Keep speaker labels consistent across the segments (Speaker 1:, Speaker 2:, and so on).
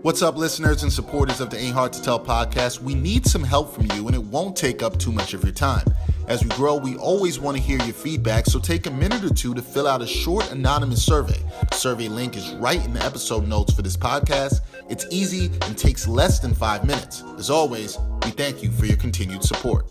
Speaker 1: What's up, listeners and supporters of the Ain't Hard to Tell podcast? We need some help from you, and it won't take up too much of your time. As we grow, we always want to hear your feedback, so take a minute or two to fill out a short anonymous survey. The survey link is right in the episode notes for this podcast. It's easy and takes less than 5 minutes. As always, we thank you for your continued support.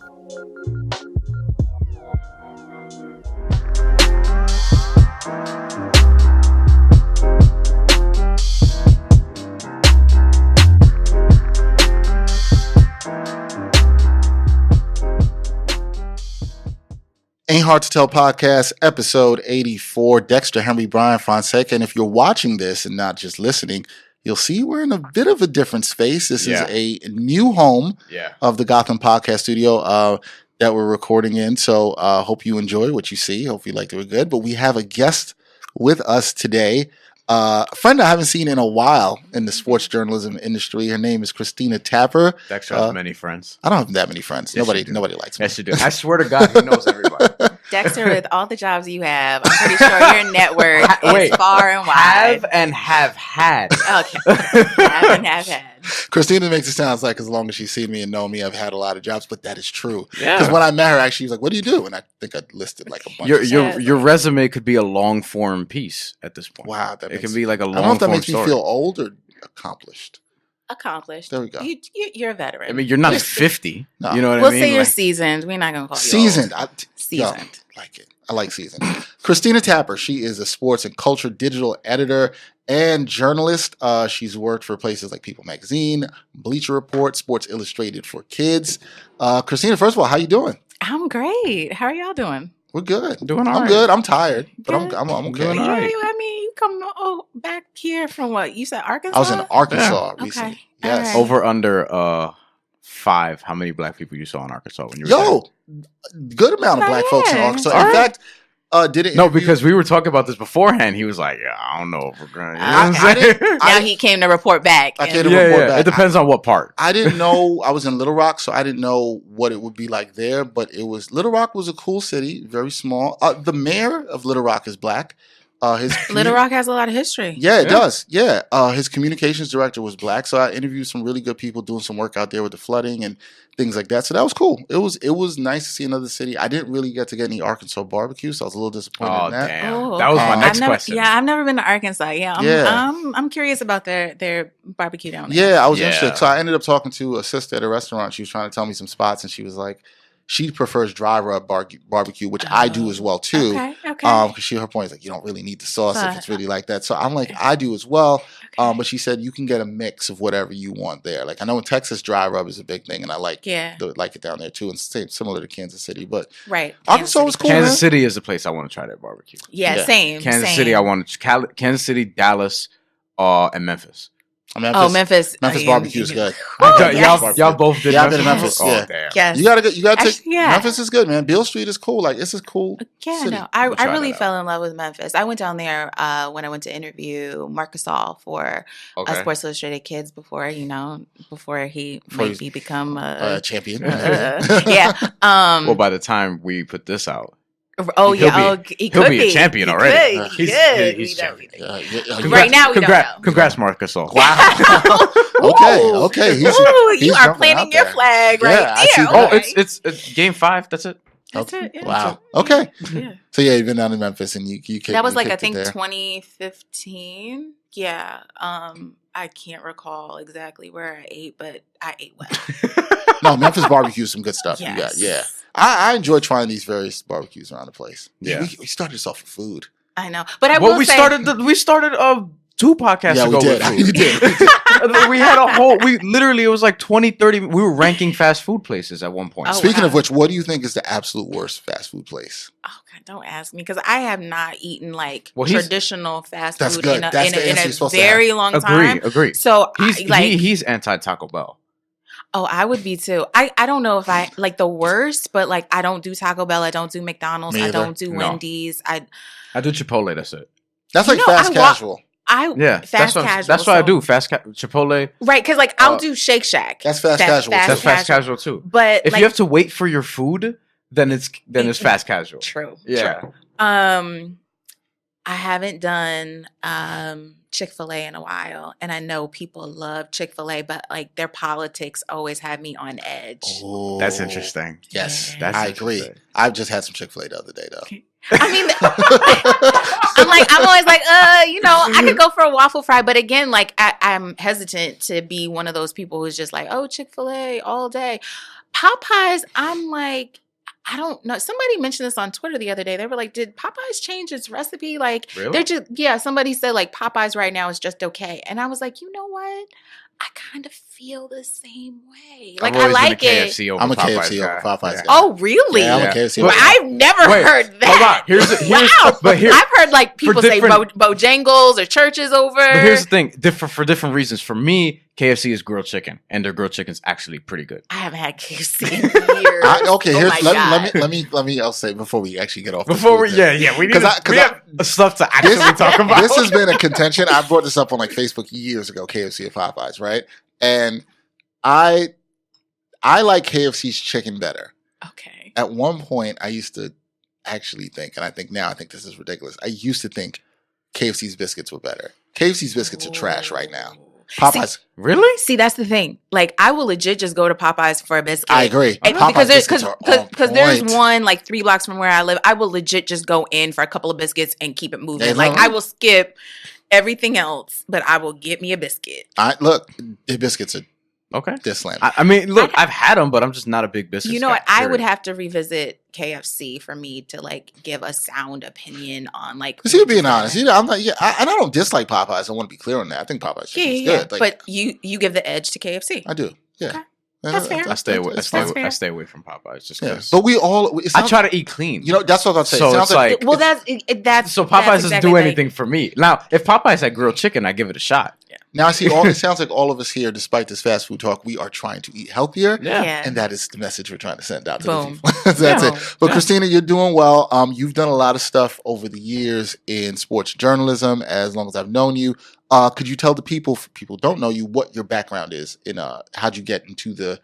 Speaker 1: Ain't Hard to Tell podcast, episode 84, Dexter, Henry, Brian, Fonseca. And if you're watching this and not just listening, you'll see we're in a bit of a different space. This is a new home of the Gotham Podcast Studio that we're recording in. So hope you enjoy what you see. Hope you liked it. We're good. But we have a guest with us today. A friend I haven't seen in a while in the sports journalism industry. Her name is Christina Tapper.
Speaker 2: Dexter has many friends.
Speaker 1: I don't have that many friends.
Speaker 2: Yes,
Speaker 1: nobody likes me.
Speaker 2: Yes, you do. I swear to God, he knows everybody.
Speaker 3: Dexter, with all the jobs you have, I'm pretty sure your network is far and wide.
Speaker 2: Have and have had.
Speaker 3: Okay. Have and have had.
Speaker 1: Christina makes it sound like as long as she's seen me and known me, I've had a lot of jobs, but that is true.
Speaker 2: Yeah.
Speaker 1: Because when I met her, actually, she was like, "What do you do?" And I think I listed like a bunch.
Speaker 2: Your resume could be a long form piece at this point.
Speaker 1: Wow,
Speaker 2: it can be like a long.
Speaker 1: I don't know if that makes
Speaker 2: story.
Speaker 1: me feel old or accomplished.
Speaker 3: Accomplished.
Speaker 1: There we go.
Speaker 3: You're a veteran.
Speaker 2: I mean, you're not 50.
Speaker 1: No.
Speaker 2: You know what I
Speaker 3: we'll
Speaker 2: mean?
Speaker 3: say you're seasoned. We're not gonna call you
Speaker 1: seasoned.
Speaker 3: old. Seasoned.
Speaker 1: Like it. I like seasoned. Christina Tapper. She is a sports and culture digital editor and journalist. She's worked for places like People Magazine, Bleacher Report, Sports Illustrated for Kids. Christina, first of all, how you doing?
Speaker 3: I'm great. How are y'all doing?
Speaker 1: We're good.
Speaker 2: Doing all
Speaker 1: I'm
Speaker 2: right.
Speaker 1: good. I'm tired, but
Speaker 3: Good.
Speaker 1: I'm okay.
Speaker 2: Doing all right.
Speaker 3: I mean, you come back here from what? You said Arkansas?
Speaker 1: I was in Arkansas
Speaker 3: Yeah.
Speaker 1: recently.
Speaker 3: Okay.
Speaker 1: Yes.
Speaker 3: All right.
Speaker 2: Over under 5. How many black people you saw in Arkansas when you were
Speaker 1: Good amount of
Speaker 3: Not
Speaker 1: black folks in
Speaker 3: yet.
Speaker 1: Arkansas.
Speaker 2: All
Speaker 1: In
Speaker 2: right.
Speaker 1: fact, did it?
Speaker 2: No, because we were talking about this beforehand. He was like, "Yeah, I don't know if we're going." You know what I'm
Speaker 1: I
Speaker 2: saying?
Speaker 1: didn't-
Speaker 3: Now he came to report back.
Speaker 1: I
Speaker 3: and-
Speaker 1: came to report back.
Speaker 2: It depends on what part.
Speaker 1: I didn't know I was in Little Rock, so I didn't know what it would be like there. But Little Rock was a cool city, very small. The mayor of Little Rock is black.
Speaker 3: Little Rock has a lot of history.
Speaker 1: Yeah, it does. Yeah, his communications director was black, so I interviewed some really good people doing some work out there with the flooding and things like that. So that was cool. It was nice to see another city. I didn't really get to get any Arkansas barbecue, so I was a little disappointed in that.
Speaker 2: Damn.
Speaker 3: Oh,
Speaker 2: That was my
Speaker 3: okay.
Speaker 2: next
Speaker 3: I've never-
Speaker 2: question.
Speaker 3: Yeah, I've never been to Arkansas.
Speaker 1: Yeah.
Speaker 3: I'm curious about their barbecue down there.
Speaker 1: Yeah, I was
Speaker 2: Yeah.
Speaker 1: interested. So I ended up talking to a sister at a restaurant. She was trying to tell me some spots, and she was like, she prefers dry rub barbecue, which I do as well too.
Speaker 3: Okay.
Speaker 1: Because her point is like, you don't really need the sauce if it's really like that. So I'm like, I do as well. But she said you can get a mix of whatever you want there. Like I know in Texas, dry rub is a big thing, and I like it down there too, and similar to Kansas City. But
Speaker 3: Right.
Speaker 1: Arkansas was cool.
Speaker 2: Kansas
Speaker 1: man.
Speaker 2: City is the place I want to try that barbecue.
Speaker 3: Yeah, same.
Speaker 2: Kansas
Speaker 3: same.
Speaker 2: City, I want to. Kansas City, Dallas, and Memphis.
Speaker 3: Memphis.
Speaker 1: Memphis barbecue is good.
Speaker 2: Y'all both did.
Speaker 1: Yeah, I've been to Memphis.
Speaker 2: Oh,
Speaker 1: Yeah.
Speaker 2: damn.
Speaker 3: Yes.
Speaker 1: You gotta take
Speaker 3: Actually, yeah.
Speaker 1: Memphis is good, man. Beale Street is cool. Like it's a cool city.
Speaker 3: No, I
Speaker 2: We'll try
Speaker 3: really
Speaker 2: that out.
Speaker 3: fell in love with Memphis. I went down there when I went to interview Marc Gasol for Sports Illustrated Kids before he might become a
Speaker 1: champion.
Speaker 3: yeah.
Speaker 2: Well, by the time we put this out,
Speaker 3: Oh
Speaker 2: He
Speaker 3: yeah.
Speaker 2: could
Speaker 3: He could
Speaker 2: be a champion
Speaker 3: He
Speaker 2: already.
Speaker 3: Could.
Speaker 2: He's
Speaker 3: We
Speaker 2: champion.
Speaker 3: don't- Right now, we don't know.
Speaker 2: Congrats, Marc Gasol.
Speaker 1: Wow. okay. He's
Speaker 3: you are
Speaker 1: jumping
Speaker 3: planting
Speaker 1: out
Speaker 3: your
Speaker 1: there.
Speaker 3: flag
Speaker 1: Yeah,
Speaker 3: right
Speaker 1: I see
Speaker 3: there.
Speaker 1: that.
Speaker 2: Oh,
Speaker 3: okay.
Speaker 2: it's game 5. That's it.
Speaker 3: That's it. Yeah.
Speaker 1: Wow. Okay.
Speaker 3: Yeah.
Speaker 1: So yeah, you've been down in Memphis, and you
Speaker 3: That was
Speaker 1: you
Speaker 3: like I
Speaker 1: kicked it
Speaker 3: think
Speaker 1: there.
Speaker 3: 2015. Yeah. I can't recall exactly where I ate, but I ate well.
Speaker 1: No, Memphis barbecue is some good stuff.
Speaker 3: Yes.
Speaker 1: You got, yeah. I enjoy trying these various barbecues around the place.
Speaker 2: Yeah.
Speaker 1: We started this off with food.
Speaker 3: I know, but I
Speaker 2: Well,
Speaker 3: will
Speaker 2: we
Speaker 3: say,
Speaker 2: started 2 podcasts
Speaker 1: Yeah,
Speaker 2: ago
Speaker 1: we did.
Speaker 2: with food.
Speaker 1: You did.
Speaker 2: We had it was like 20, 30. We were ranking fast food places at one point.
Speaker 3: Oh,
Speaker 1: Speaking
Speaker 3: wow.
Speaker 1: of which, what do you think is the absolute worst fast food place?
Speaker 3: oh God, don't ask me because I have not eaten like
Speaker 2: Well, he's-
Speaker 3: traditional fast
Speaker 1: That's
Speaker 3: food
Speaker 1: good.
Speaker 3: in a,
Speaker 1: That's
Speaker 3: in
Speaker 1: the
Speaker 3: a,
Speaker 1: answer
Speaker 3: in
Speaker 1: you're
Speaker 3: a
Speaker 1: supposed to
Speaker 3: very long time.
Speaker 2: Agree.
Speaker 3: So
Speaker 2: He's anti Taco Bell.
Speaker 3: Oh, I would be too. I don't know if I like the worst, but like I don't do Taco Bell. I don't do McDonald's.
Speaker 1: Me
Speaker 3: I
Speaker 1: either.
Speaker 3: don't do
Speaker 2: No.
Speaker 3: Wendy's. I
Speaker 2: do Chipotle. That's it.
Speaker 1: That's like
Speaker 3: You know,
Speaker 1: fast
Speaker 3: I wa-
Speaker 1: casual.
Speaker 2: Yeah,
Speaker 3: fast casual.
Speaker 2: That's what I
Speaker 3: so-
Speaker 2: do. Chipotle.
Speaker 3: Right, because like I'll do Shake Shack.
Speaker 1: That's fast casual.
Speaker 2: That's fast casual too.
Speaker 3: But
Speaker 2: If
Speaker 3: like,
Speaker 2: you have to wait for your food, then it's fast casual.
Speaker 3: true.
Speaker 2: Yeah.
Speaker 3: True. I haven't done Chick-fil-A in a while, and I know people love Chick-fil-A, but like their politics always have me on edge.
Speaker 1: Oh,
Speaker 2: that's interesting.
Speaker 1: Yes,
Speaker 3: Yeah.
Speaker 1: I agree. I've just had some Chick-fil-A the other day, though.
Speaker 3: I mean, I'm always like, I could go for a waffle fry, but again, like I'm hesitant to be one of those people who's just like, oh, Chick-fil-A all day. Popeyes, I'm like, I don't know. Somebody mentioned this on Twitter the other day. They were like, did Popeyes change its recipe? Like,
Speaker 2: really?
Speaker 3: They're just, somebody said like Popeyes right now is just okay. And I was like, you know what? I kind of feel the same way. Like, I like it.
Speaker 1: I'm a KFC over Popeyes guy.
Speaker 3: Oh, really?
Speaker 1: Yeah, I'm a KFC over
Speaker 3: But I've never heard that.
Speaker 2: Wow. But
Speaker 3: I've heard like people say Bojangles or Church's over.
Speaker 2: But here's the thing, for different reasons. For me, KFC is grilled chicken, and their grilled chicken's actually pretty good.
Speaker 3: I haven't had KFC in years.
Speaker 1: Let me. I'll say before we actually get off.
Speaker 2: We have stuff to actually talk about.
Speaker 1: This has been a contention. I brought this up on like Facebook years ago. KFC and Popeyes, right? And I like KFC's chicken better.
Speaker 3: Okay.
Speaker 1: At one point, I used to actually think, and I think now, I think this is ridiculous. I used to think KFC's biscuits were better. KFC's biscuits are trash right now. Popeyes.
Speaker 2: Really?
Speaker 3: See, that's the thing. Like, I will legit just go to Popeyes for a biscuit.
Speaker 1: I agree.
Speaker 3: Because there's one like 3 blocks from where I live. I will legit just go in for a couple of biscuits and keep it moving. Like, I will skip everything else, but I will get me a biscuit.
Speaker 1: Look, the biscuits are
Speaker 2: okay.
Speaker 1: This slam.
Speaker 2: I mean, look, I've had them, but I'm just not a big biscuit.
Speaker 3: You know what? I would have to revisit KFC for me to like give a sound opinion on like.
Speaker 1: See, you're being honest. I'm not. Yeah, I don't dislike Popeyes. I want to be clear on that. I think Popeyes is good. Like,
Speaker 3: but you give the edge to KFC.
Speaker 1: I do. Yeah.
Speaker 3: Okay. That's fair.
Speaker 2: I stay away from Popeyes just because.
Speaker 1: But we all.
Speaker 2: I try to eat clean.
Speaker 1: You know, that's what I'm saying.
Speaker 2: So it's like
Speaker 3: well, that's
Speaker 2: so Popeyes doesn't do anything for me. Now, if Popeyes had grilled chicken, I give it a shot.
Speaker 3: Yeah.
Speaker 1: Now I see. It sounds like all of us here, despite this fast food talk, we are trying to eat healthier.
Speaker 3: Yeah.
Speaker 1: And that is the message we're trying to send out to
Speaker 3: Boom.
Speaker 1: the people. That's it. But Christina, you're doing well. You've done a lot of stuff over the years in sports journalism. As long as I've known you, could you tell the people, if people don't know you, what your background is in how'd you get into the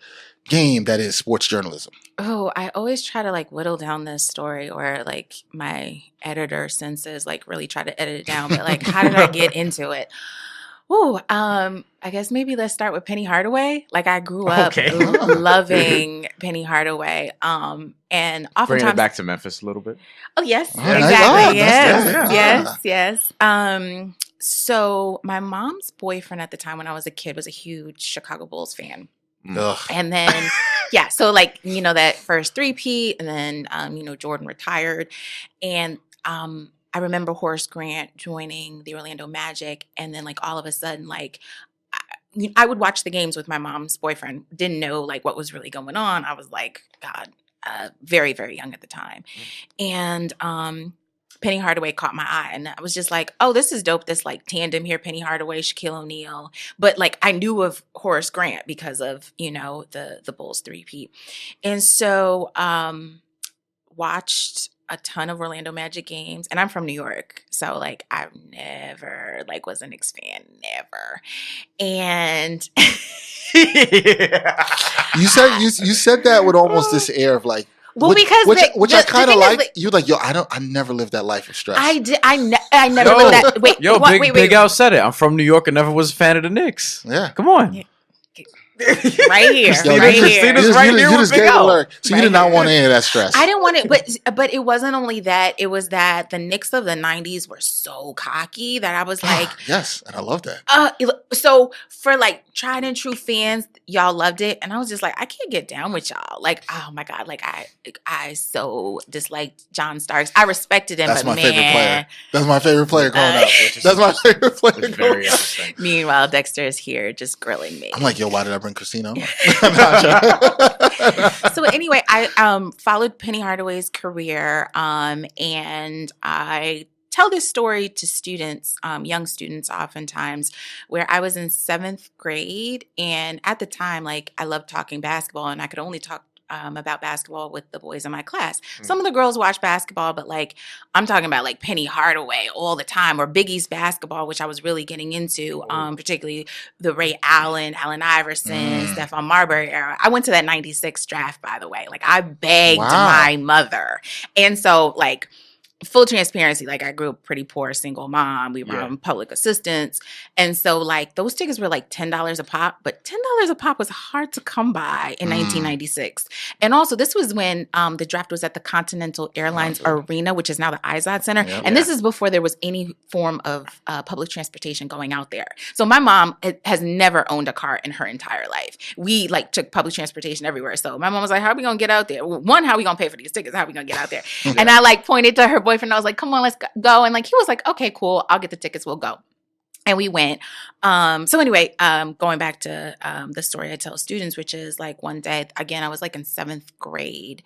Speaker 1: game that is sports journalism?
Speaker 3: Oh, I always try to like whittle down this story, or like my editor senses like really try to edit it down. But like, how did I get into it? Oh, I guess maybe let's start with Penny Hardaway. Like, I grew up loving Penny Hardaway. And oftentimes
Speaker 2: bringing it back to Memphis a little bit.
Speaker 3: Oh yes,
Speaker 1: exactly.
Speaker 3: Yes. So my mom's boyfriend at the time when I was a kid was a huge Chicago Bulls fan.
Speaker 1: Ugh.
Speaker 3: And then, so like, that first three-peat, and then, Jordan retired. And I remember Horace Grant joining the Orlando Magic. And then like all of a sudden, like I would watch the games with my mom's boyfriend, didn't know like what was really going on. I was like, God, very, very young at the time. And Penny Hardaway caught my eye, and I was just like, oh, this is dope. This like tandem here, Penny Hardaway, Shaquille O'Neal. But like I knew of Horace Grant because of, the Bulls three-peat. And so watched a ton of Orlando Magic games, and I'm from New York. So like I've never like was a Knicks fan, never. And
Speaker 1: you said that with almost this air of like,
Speaker 3: well,
Speaker 1: which I kind of like. You're like, I never lived that life of stress.
Speaker 3: I never lived that. Wait,
Speaker 2: Big Al said it. I'm from New York and never was a fan of the Knicks.
Speaker 1: Yeah,
Speaker 2: come on.
Speaker 3: Yeah. Right here,
Speaker 2: Christina's right here.
Speaker 1: You just gave a alert. So you did not want any of that stress.
Speaker 3: I didn't want it, but it wasn't only that. It was that the Knicks of the '90s were so cocky that I was like,
Speaker 1: yes, and I love that.
Speaker 3: So for like tried and true fans, y'all loved it, and I was just like, I can't get down with y'all. Like, oh my God, like I so disliked John Starks. I respected him,
Speaker 1: That's
Speaker 3: but
Speaker 1: my favorite player. That's my favorite player growing up. That's my favorite player.
Speaker 2: Very interesting.
Speaker 3: Meanwhile, Dexter is here just grilling me.
Speaker 1: I'm like, yo, why did I bring Christina?
Speaker 3: So anyway, I followed Penny Hardaway's career, and I tell this story to students, young students oftentimes, where I was in 7th grade, and at the time, like I loved talking basketball, and I could only talk about basketball with the boys in my class. Some of the girls watch basketball, but like I'm talking about like Penny Hardaway all the time, or Big East basketball, which I was really getting into, particularly the Ray Allen, Allen Iverson, Stephon Marbury era. I went to that 96 draft, by the way. Like I begged my mother. And so like full transparency, like I grew up pretty poor, single mom. We were on public assistance. And so like those tickets were like $10 a pop, but $10 a pop was hard to come by in 1996. And also this was when the draft was at the Continental Airlines Arena, which is now the Izod Center.
Speaker 1: Yep.
Speaker 3: And this is before there was any form of public transportation going out there. So my mom has never owned a car in her entire life. We like took public transportation everywhere. So my mom was like, how are we going to get out there? One, how are we going to pay for these tickets? How are we going to get out there? And I like pointed to her boyfriend. I was like, come on, let's go. And like, he was like, okay, cool. I'll get the tickets. We'll go. And we went. So anyway, going back to the story I tell students, which is like one day, again, I was like in 7th grade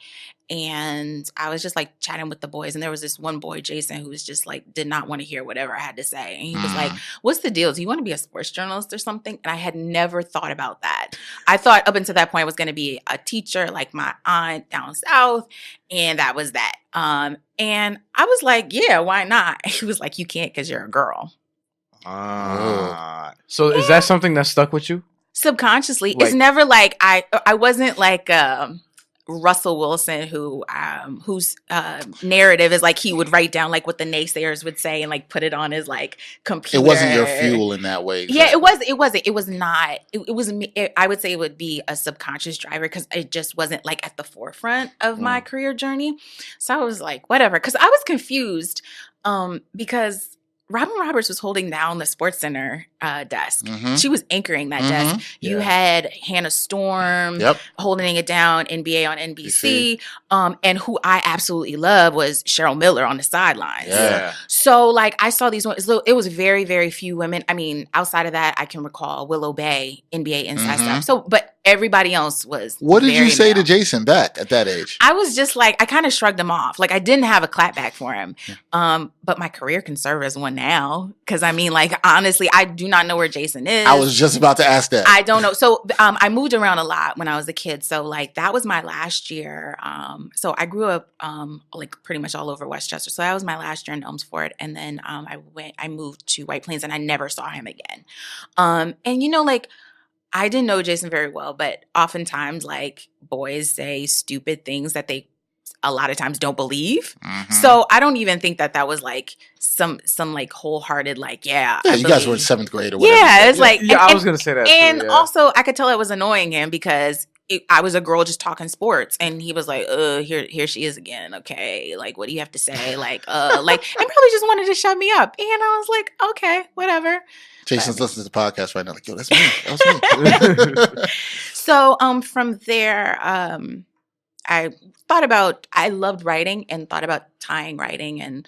Speaker 3: and I was just like chatting with the boys. And there was this one boy, Jason, who was just like, did not want to hear whatever I had to say. And he was like, what's the deal? Do you want to be a sports journalist or something? And I had never thought about that. I thought up until that point I was going to be a teacher like my aunt down south. And that was that. And I was like, yeah, why not? He was like, you can't because you're a girl.
Speaker 2: So is that something that stuck with you?
Speaker 3: Subconsciously.
Speaker 2: Like,
Speaker 3: it's never like I wasn't like Russell Wilson whose narrative is like he would write down like what the naysayers would say and like put it on his like computer.
Speaker 1: It wasn't your fuel in that way.
Speaker 3: Yeah, it wasn't. It was not. It was me. I would say it would be a subconscious driver because it just wasn't like at the forefront of my career journey. So I was like, whatever. Because I was confused because Robin Roberts was holding down the Sports Center desk. She was anchoring that desk. You had Hannah Storm holding it down, NBA on NBC. And who I absolutely love was Cheryl Miller on the sidelines. So like I saw these ones. So it was very, very few women. I mean, outside of that, I can recall Willow Bay, NBA inside stuff. So, but everybody else was.
Speaker 1: What did you say
Speaker 3: male.
Speaker 1: to Jason back at that age?
Speaker 3: I was just like, I kind of shrugged him off. Like I didn't have a clap back for him. But my career can serve as one now. Because I mean, like, honestly, I do not know where Jason is.
Speaker 1: I was just about to ask that.
Speaker 3: I don't know. So I moved around a lot when I was a kid. So like that was my last year. So I grew up like pretty much all over Westchester. So that was my last year in Elmsford. And then I moved to White Plains and I never saw him again. And you know, like, I didn't know Jason very well, but oftentimes like boys say stupid things that they a lot of times don't believe. So I don't even think that was like some like wholehearted like,
Speaker 1: yeah, you guys were in 7th grade or whatever.
Speaker 3: Yeah, it's like,
Speaker 2: I was going to say that
Speaker 3: and
Speaker 2: too,
Speaker 3: also I could tell it was annoying him because I was a girl just talking sports and he was like, here she is again. Okay. Like, what do you have to say? Like, and probably just wanted to shut me up. And I was like, okay, whatever.
Speaker 1: Jason's listening to the podcast right now. Like, yo, that's me. That was me.
Speaker 3: So from there, I loved writing and thought about tying writing and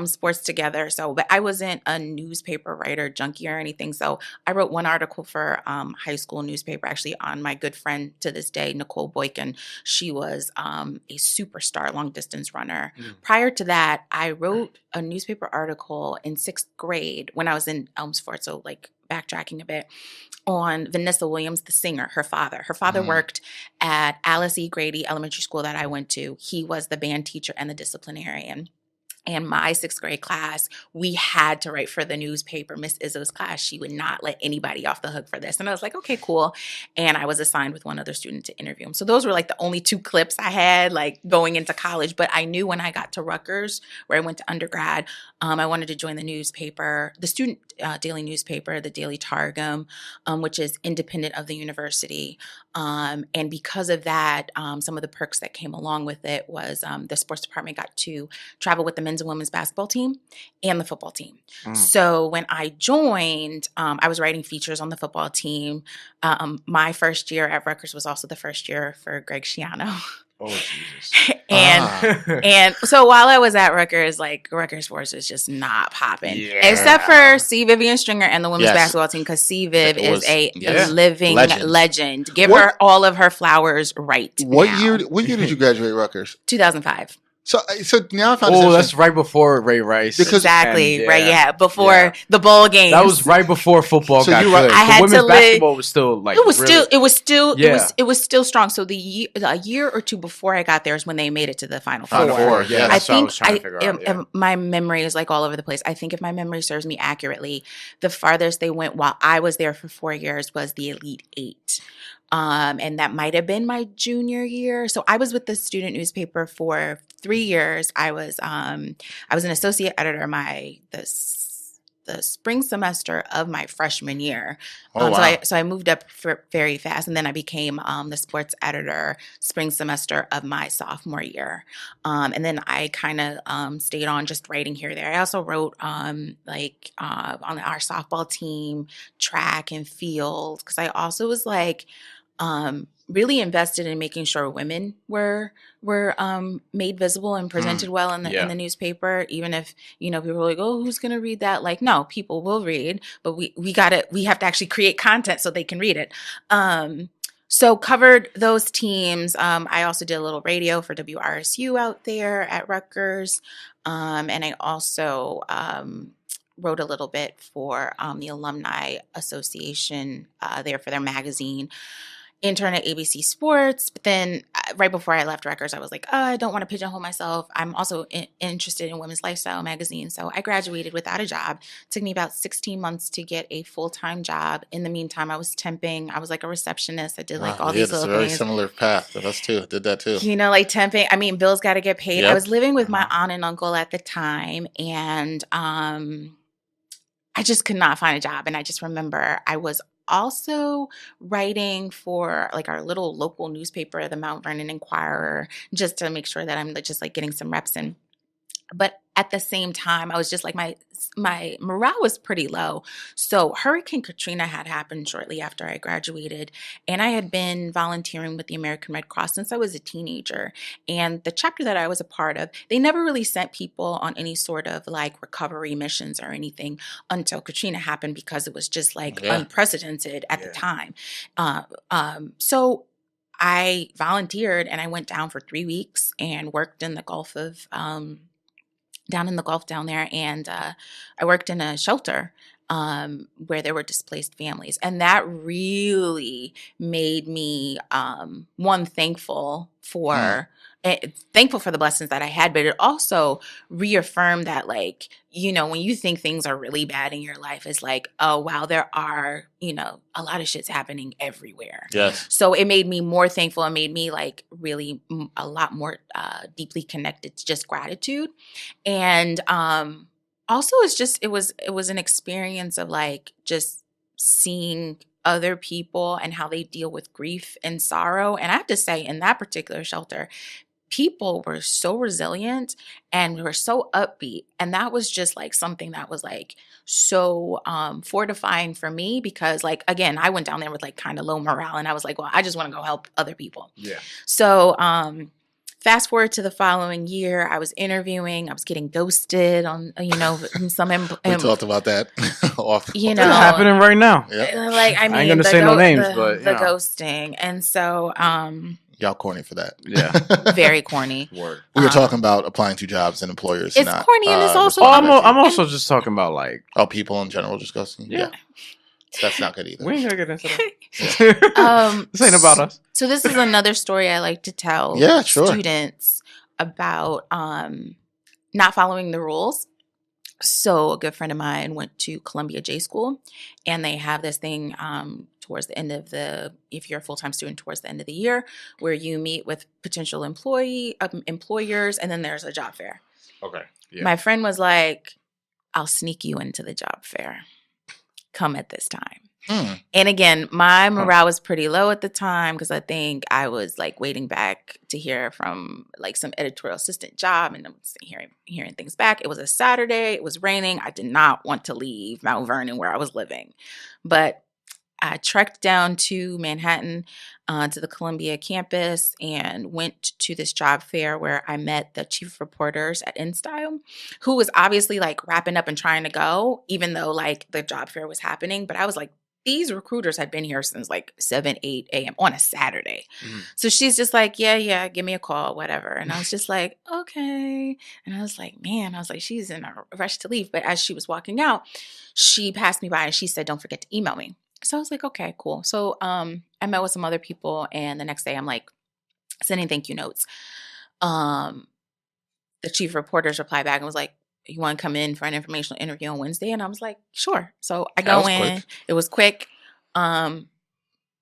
Speaker 3: sports together. So, but I wasn't a newspaper writer junkie or anything. So I wrote one article for high school newspaper, actually on my good friend to this day, Nicole Boykin. She was a superstar long distance runner. Prior to that, I wrote a newspaper article in 6th grade when I was in Elmsford. So like backtracking a bit, on Vanessa Williams, the singer, her father. Her father worked at Alice E. Grady Elementary School that I went to. He was the band teacher and the disciplinarian. And my 6th grade class, we had to write for the newspaper. Miss Izzo's class, she would not let anybody off the hook for this. And I was like, okay, cool. And I was assigned with one other student to interview him. So those were like the only 2 clips I had like going into college. But I knew when I got to Rutgers, where I went to undergrad, I wanted to join the newspaper, the student daily newspaper, the Daily Targum, which is independent of the university. And because of that, some of the perks that came along with it was the sports department got to travel with the men's and women's basketball team and the football team. So when I joined, I was writing features on the football team. My first year at Rutgers was also the first year for Greg Schiano.
Speaker 2: Oh, Jesus.
Speaker 3: And so while I was at Rutgers, like Rutgers sports is just not popping, except for C. Vivian Stringer and the women's basketball team, because C. Viv is a living legend. Give her all of her flowers right
Speaker 1: What
Speaker 3: now.
Speaker 1: year did you graduate Rutgers?
Speaker 3: 2005.
Speaker 1: So now I found
Speaker 2: that's right before Ray Rice.
Speaker 3: Exactly, right, before the bowl games.
Speaker 2: That was right before football got good.
Speaker 3: I had
Speaker 2: women's
Speaker 3: to
Speaker 2: basketball was still like
Speaker 3: it was still strong. So a year or 2 before I got there is when they made it to the Final Four.
Speaker 2: Yeah,
Speaker 3: I
Speaker 2: that's what I
Speaker 3: think
Speaker 2: was trying to figure out.
Speaker 3: My memory is like all over the place. I think if my memory serves me accurately, the farthest they went while I was there for 4 years was the Elite 8. And that might have been my junior year. So I was with the student newspaper for 3 years. I was an associate editor the spring semester of my freshman year.
Speaker 1: Oh, wow.
Speaker 3: So I moved up very fast, and then I became the sports editor spring semester of my sophomore year. And then I kind of stayed on just writing here or there. I also wrote on our softball team, track and field, because I also was like really invested in making sure women were made visible and presented well in the newspaper. Even if, people were like, oh, who's going to read that? Like, no, people will read, but we have to actually create content so they can read it. So covered those teams. I also did a little radio for WRSU out there at Rutgers. And I also wrote a little bit for the Alumni Association there for their magazine. Intern at ABC Sports, but then right before I left Rutgers, I was like, I don't want to pigeonhole myself. I'm also interested in Women's Lifestyle magazine. So I graduated without a job. It took me about 16 months to get a full-time job. In the meantime, I was temping. I was like a receptionist. I did like all these little things.
Speaker 1: It's a very similar path of us too. Did that too.
Speaker 3: Like temping. I mean, bills got to get paid.
Speaker 1: Yep.
Speaker 3: I was living with my aunt and uncle at the time, and I just could not find a job. And I just remember I was also writing for like our little local newspaper, the Mount Vernon Inquirer, just to make sure that I'm just like getting some reps in. But at the same time, I was just like, my morale was pretty low. So Hurricane Katrina had happened shortly after I graduated, and I had been volunteering with the American Red Cross since I was a teenager. And the chapter that I was a part of, they never really sent people on any sort of like recovery missions or anything until Katrina happened, because it was just like unprecedented at the time. So I volunteered, and I went down for 3 weeks and worked in the Gulf of down in the Gulf down there. And I worked in a shelter where there were displaced families. And that really made me, thankful for the blessings that I had, but it also reaffirmed that, like, when you think things are really bad in your life, it's like, oh, wow, there are, a lot of shit's happening everywhere.
Speaker 1: Yes. So
Speaker 3: it made me more thankful. It made me like really a lot more deeply connected to just gratitude. And also it was an experience of like just seeing other people and how they deal with grief and sorrow. And I have to say, in that particular shelter, people were so resilient and were so upbeat. And that was just like something that was like so fortifying for me, because like, again, I went down there with like kind of low morale, and I was like, well, I just want to go help other people.
Speaker 1: Yeah.
Speaker 3: So fast forward to the following year, I was interviewing. I was getting ghosted on,
Speaker 1: we talked about that.
Speaker 2: It's happening right now.
Speaker 3: Yep. Like, I mean,
Speaker 2: I ain't gonna say no names, but
Speaker 3: the ghosting. And so,
Speaker 1: y'all corny for that.
Speaker 2: Yeah.
Speaker 3: Very corny.
Speaker 1: Word. We were talking about applying to jobs and employers.
Speaker 3: It's
Speaker 1: not,
Speaker 3: corny, and it's also.
Speaker 2: I'm also just talking about like.
Speaker 1: Oh, people in general just ghosting? Yeah. That's not good either.
Speaker 2: We ain't gonna get into that. This ain't about us.
Speaker 3: So this is another story I like to tell students about not following the rules. So a good friend of mine went to Columbia J School, and they have this thing towards the end of if you're a full-time student, towards the end of the year, where you meet with potential employers, and then there's a job fair.
Speaker 1: Okay.
Speaker 3: Yeah. My friend was like, I'll sneak you into the job fair. Come at this time. And again, my morale was pretty low at the time, because I think I was like waiting back to hear from like some editorial assistant job, and I'm hearing things back. It was a Saturday. It was raining. I did not want to leave Mount Vernon, where I was living, but I trekked down to Manhattan to the Columbia campus and went to this job fair where I met the chief reporters at InStyle, who was obviously like wrapping up and trying to go, even though like the job fair was happening. But I was like, these recruiters had been here since like 7, 8 a.m. on a Saturday. So she's just like, yeah, give me a call, whatever. And I was just like, okay. And I was like, she's in a rush to leave. But as she was walking out, she passed me by and she said, don't forget to email me. So I was like, okay, cool. So I met with some other people, and the next day I'm like sending thank you notes. The chief reporters replied back and was like, you want to come in for an informational interview on Wednesday? And I was like, sure. So I go in. Quick. It was quick.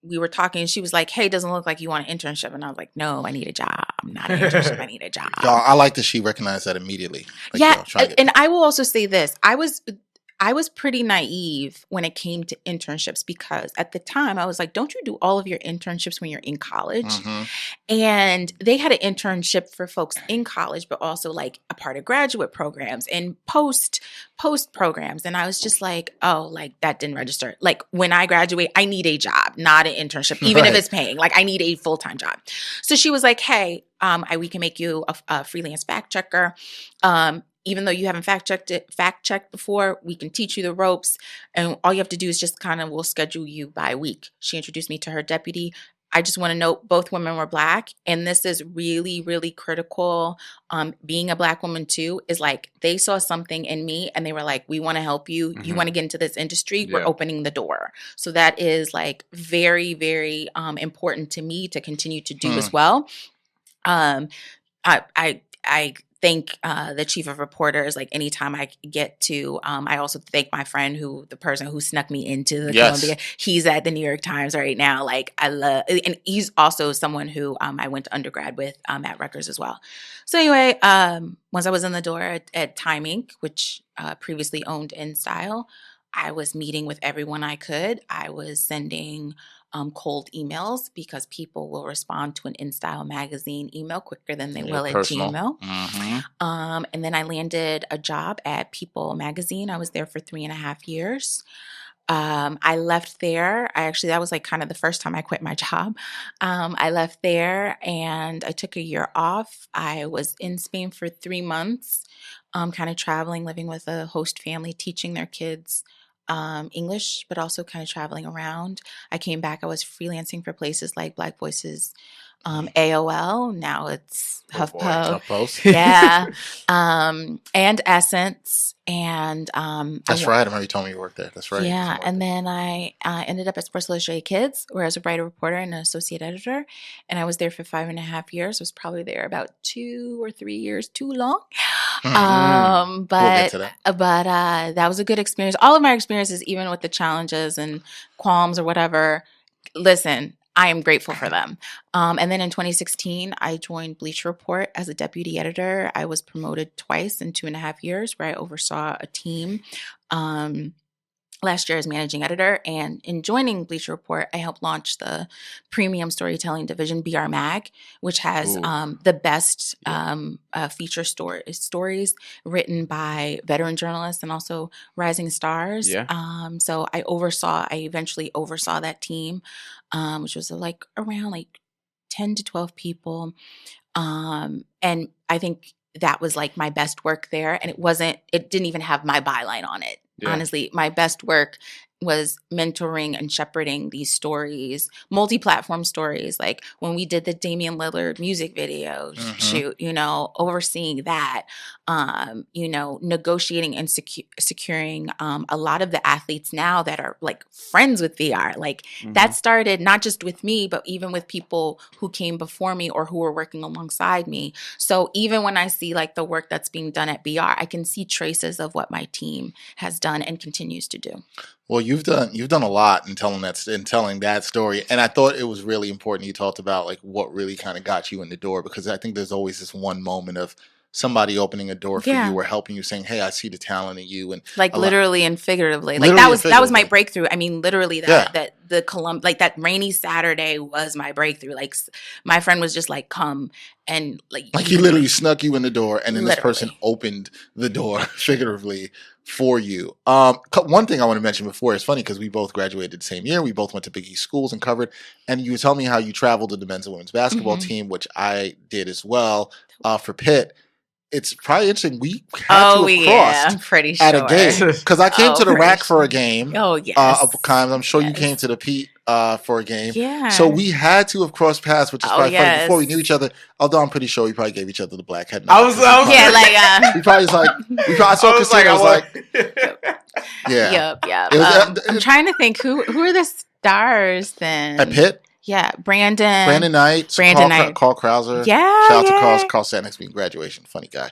Speaker 3: we were talking and she was like, hey, doesn't look like you want an internship. And I was like, no, I need a job. Not an internship. I need a job.
Speaker 1: Y'all, I like that she recognized that immediately. Like,
Speaker 3: yeah. And I will also say this. I was pretty naive when it came to internships because at the time I was like, don't you do all of your internships when you're in college?
Speaker 1: Mm-hmm.
Speaker 3: And they had an internship for folks in college, but also like a part of graduate programs and post programs. And I was just like, oh, like that didn't register. Like when I graduate, I need a job, not an internship, even if it's paying. Like I need a full-time job. So she was like, hey, we can make you a freelance fact checker. Even though you haven't fact checked before, we can teach you the ropes. And all you have to do is just we'll schedule you by week. She introduced me to her deputy. I just want to note both women were Black. And this is really, really critical. Being a Black woman too is like they saw something in me and they were like, we want to help you. Mm-hmm. You want to get into this industry? Yeah. We're opening the door. So that is like very, very important to me to continue to do as well. I thank the chief of reporters. Like anytime I get to, I also thank my friend the person who snuck me into the Columbia. He's at the New York Times right now. Like and he's also someone who I went to undergrad with at Rutgers as well. So anyway, once I was in the door at Time Inc., which previously owned InStyle, I was meeting with everyone I could. I was sending cold emails because people will respond to an InStyle magazine email quicker than they will at Gmail. Mm-hmm. And then I landed a job at People magazine. I was there for 3.5 years. I left there. That was like kind of the first time I quit my job. I left there and I took a year off. I was in Spain for 3 months, kind of traveling, living with a host family, teaching their kids English, but also kind of traveling around. I came back. I was freelancing for places like Black Voices, AOL. Now it's HuffPo. Yeah. And Essence. And
Speaker 1: that's right. I remember you told me you worked there. That's right.
Speaker 3: Yeah. And then I ended up at Sports Illustrated Kids, where I was a writer, reporter, and an associate editor. And I was there for 5.5 years. I was probably there about 2 or 3 years too long.
Speaker 1: Mm-hmm.
Speaker 3: But that was a good experience. All of my experiences, even with the challenges and qualms or whatever, listen, I am grateful for them. And then in 2016, I joined Bleacher Report as a deputy editor. I was promoted twice in 2.5 years, where I oversaw a team. Last year as managing editor, and in joining Bleacher Report, I helped launch the premium storytelling division, BR Mag, which has the best feature stories written by veteran journalists and also rising stars. Yeah. So I eventually oversaw that team, which was around 10 to 12 people. And I think that was like my best work there. And it didn't even have my byline on it. Yeah. Honestly, my best work was mentoring and shepherding these stories, multi-platform stories. Like when we did the Damian Lillard music video shoot, overseeing that, negotiating and securing a lot of the athletes now that are like friends with VR. Like that started not just with me, but even with people who came before me or who were working alongside me. So even when I see like the work that's being done at BR, I can see traces of what my team has done and continues to do.
Speaker 1: Well, you've done a lot in telling that story, and I thought it was really important. You talked about like what really kind of got you in the door, because I think there's always this one moment of somebody opening a door for you or helping you, saying, "Hey, I see the talent in you," and
Speaker 3: like literally and figuratively. Like that was my breakthrough. I mean, literally that that rainy Saturday was my breakthrough. Like my friend was just like, "Come," and like
Speaker 1: he literally snuck you in the door, and then this person opened the door figuratively for you. One thing I want to mention before, it's funny because we both graduated the same year. We both went to Big East schools and covered. And you were telling me how you traveled to the men's and women's basketball team, which I did as well for Pitt. It's probably interesting. We had to have crossed
Speaker 3: I'm pretty sure.
Speaker 1: at a game, because I came to the rack for a game.
Speaker 3: Oh, yes.
Speaker 1: A couple times. I'm sure you came to the Pete for a game. Yeah. So we had to have crossed paths, which is probably funny. Before we knew each other, although I'm pretty sure we probably gave each other the black head. We probably I saw Christina. I was like, yeah.
Speaker 3: Yep. I'm trying to think who are the stars then
Speaker 1: at Pitt.
Speaker 3: Yeah, Brandon
Speaker 1: Knight, Carl Krauser.
Speaker 3: Yeah,
Speaker 1: shout out to Carl sat next to me in graduation. Funny guy.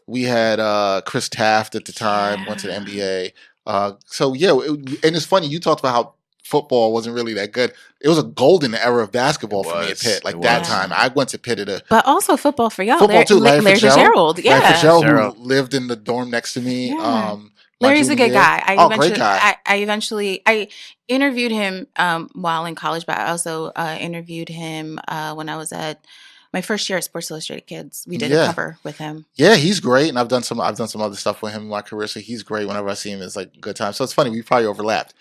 Speaker 1: We had Chris Taft at the time, went to the NBA. And it's funny, you talked about how football wasn't really that good. It was a golden era of basketball for me at Pitt. Like that time, I went to Pitt
Speaker 3: but also football for y'all.
Speaker 1: Football too. Larry Fitzgerald.
Speaker 3: Yeah.
Speaker 1: Larry Fitzgerald, who lived in the dorm next to me.
Speaker 3: Yeah. Larry's a good guy.
Speaker 1: Great guy.
Speaker 3: I interviewed him while in college, but I also interviewed him when I was at my first year at Sports Illustrated Kids. We did a cover with him.
Speaker 1: Yeah, he's great, and I've done some other stuff with him in my career. So he's great. Whenever I see him, it's like a good time. So it's funny, we probably overlapped.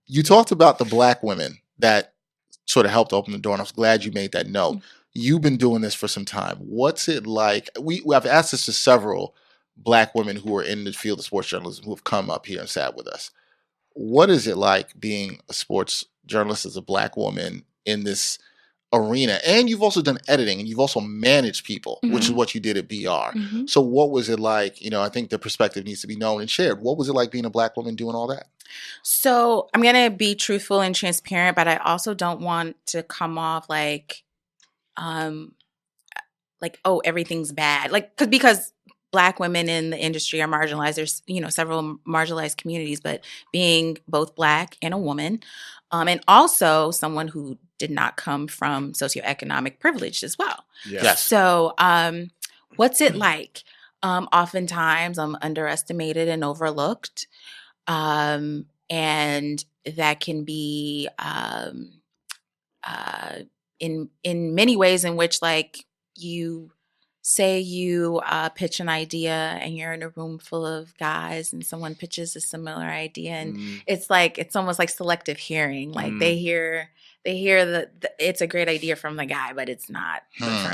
Speaker 1: You talked about the Black women that sort of helped open the door, and I was glad you made that note. You've been doing this for some time. What's it like? I've asked this to several Black women who are in the field of sports journalism who have come up here and sat with us. What is it like being a sports journalist as a Black woman in this arena? And you've also done editing, and you've also managed people, which is what you did at BR. So what was it like? I think the perspective needs to be known and shared. What was it like being a Black woman doing all that?
Speaker 3: So I'm going to be truthful and transparent, but I also don't want to come off like, oh, everything's bad. Because Black women in the industry are marginalized. There's, several marginalized communities, but being both Black and a woman, and also someone who did not come from socioeconomic privilege as well.
Speaker 1: Yes.
Speaker 3: So what's it like? Oftentimes I'm underestimated and overlooked. And that can be in many ways in which you say you pitch an idea and you're in a room full of guys and someone pitches a similar idea and it's almost like selective hearing. They hear that it's a great idea from the guy, but it's not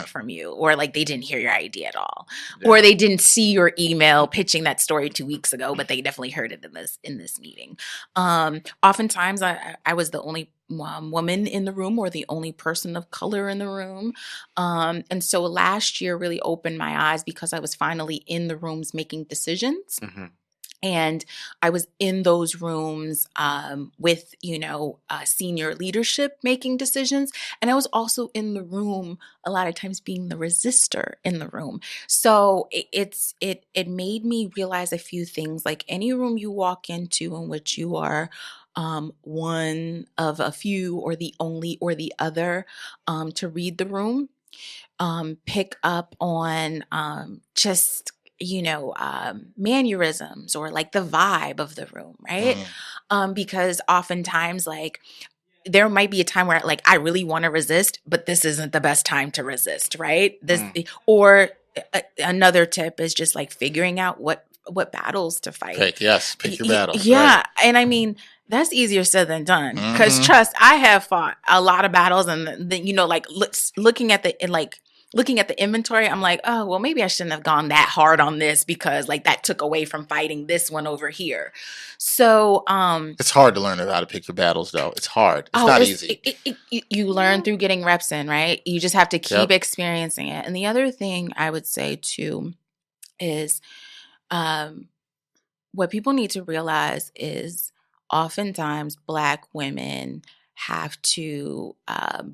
Speaker 3: from you, or they didn't hear your idea at all, or they didn't see your email pitching that story 2 weeks ago, but they definitely heard it in this meeting. Oftentimes, I was the only woman in the room or the only person of color in the room, and so last year really opened my eyes because I was finally in the rooms making decisions. And I was in those rooms with, senior leadership making decisions. And I was also in the room a lot of times being the resistor in the room. So it made me realize a few things. Like any room you walk into in which you are one of a few or the only or the other, to read the room, pick up on just mannerisms or the vibe of the room, right? Because oftentimes there might be a time where I really want to resist, but this isn't the best time to resist, right? Another tip is just figuring out what battles to fight.
Speaker 1: Pick your battles.
Speaker 3: Yeah.
Speaker 1: Right.
Speaker 3: And I mean, that's easier said than done. Because trust, I have fought a lot of battles and then, looking at the inventory, I'm like, oh, well, maybe I shouldn't have gone that hard on this because that took away from fighting this one over here. So
Speaker 1: it's hard to learn how to pick your battles, though. It's hard. It's not easy.
Speaker 3: You learn through getting reps in, right? You just have to keep experiencing it. And the other thing I would say too is what people need to realize is oftentimes Black women have to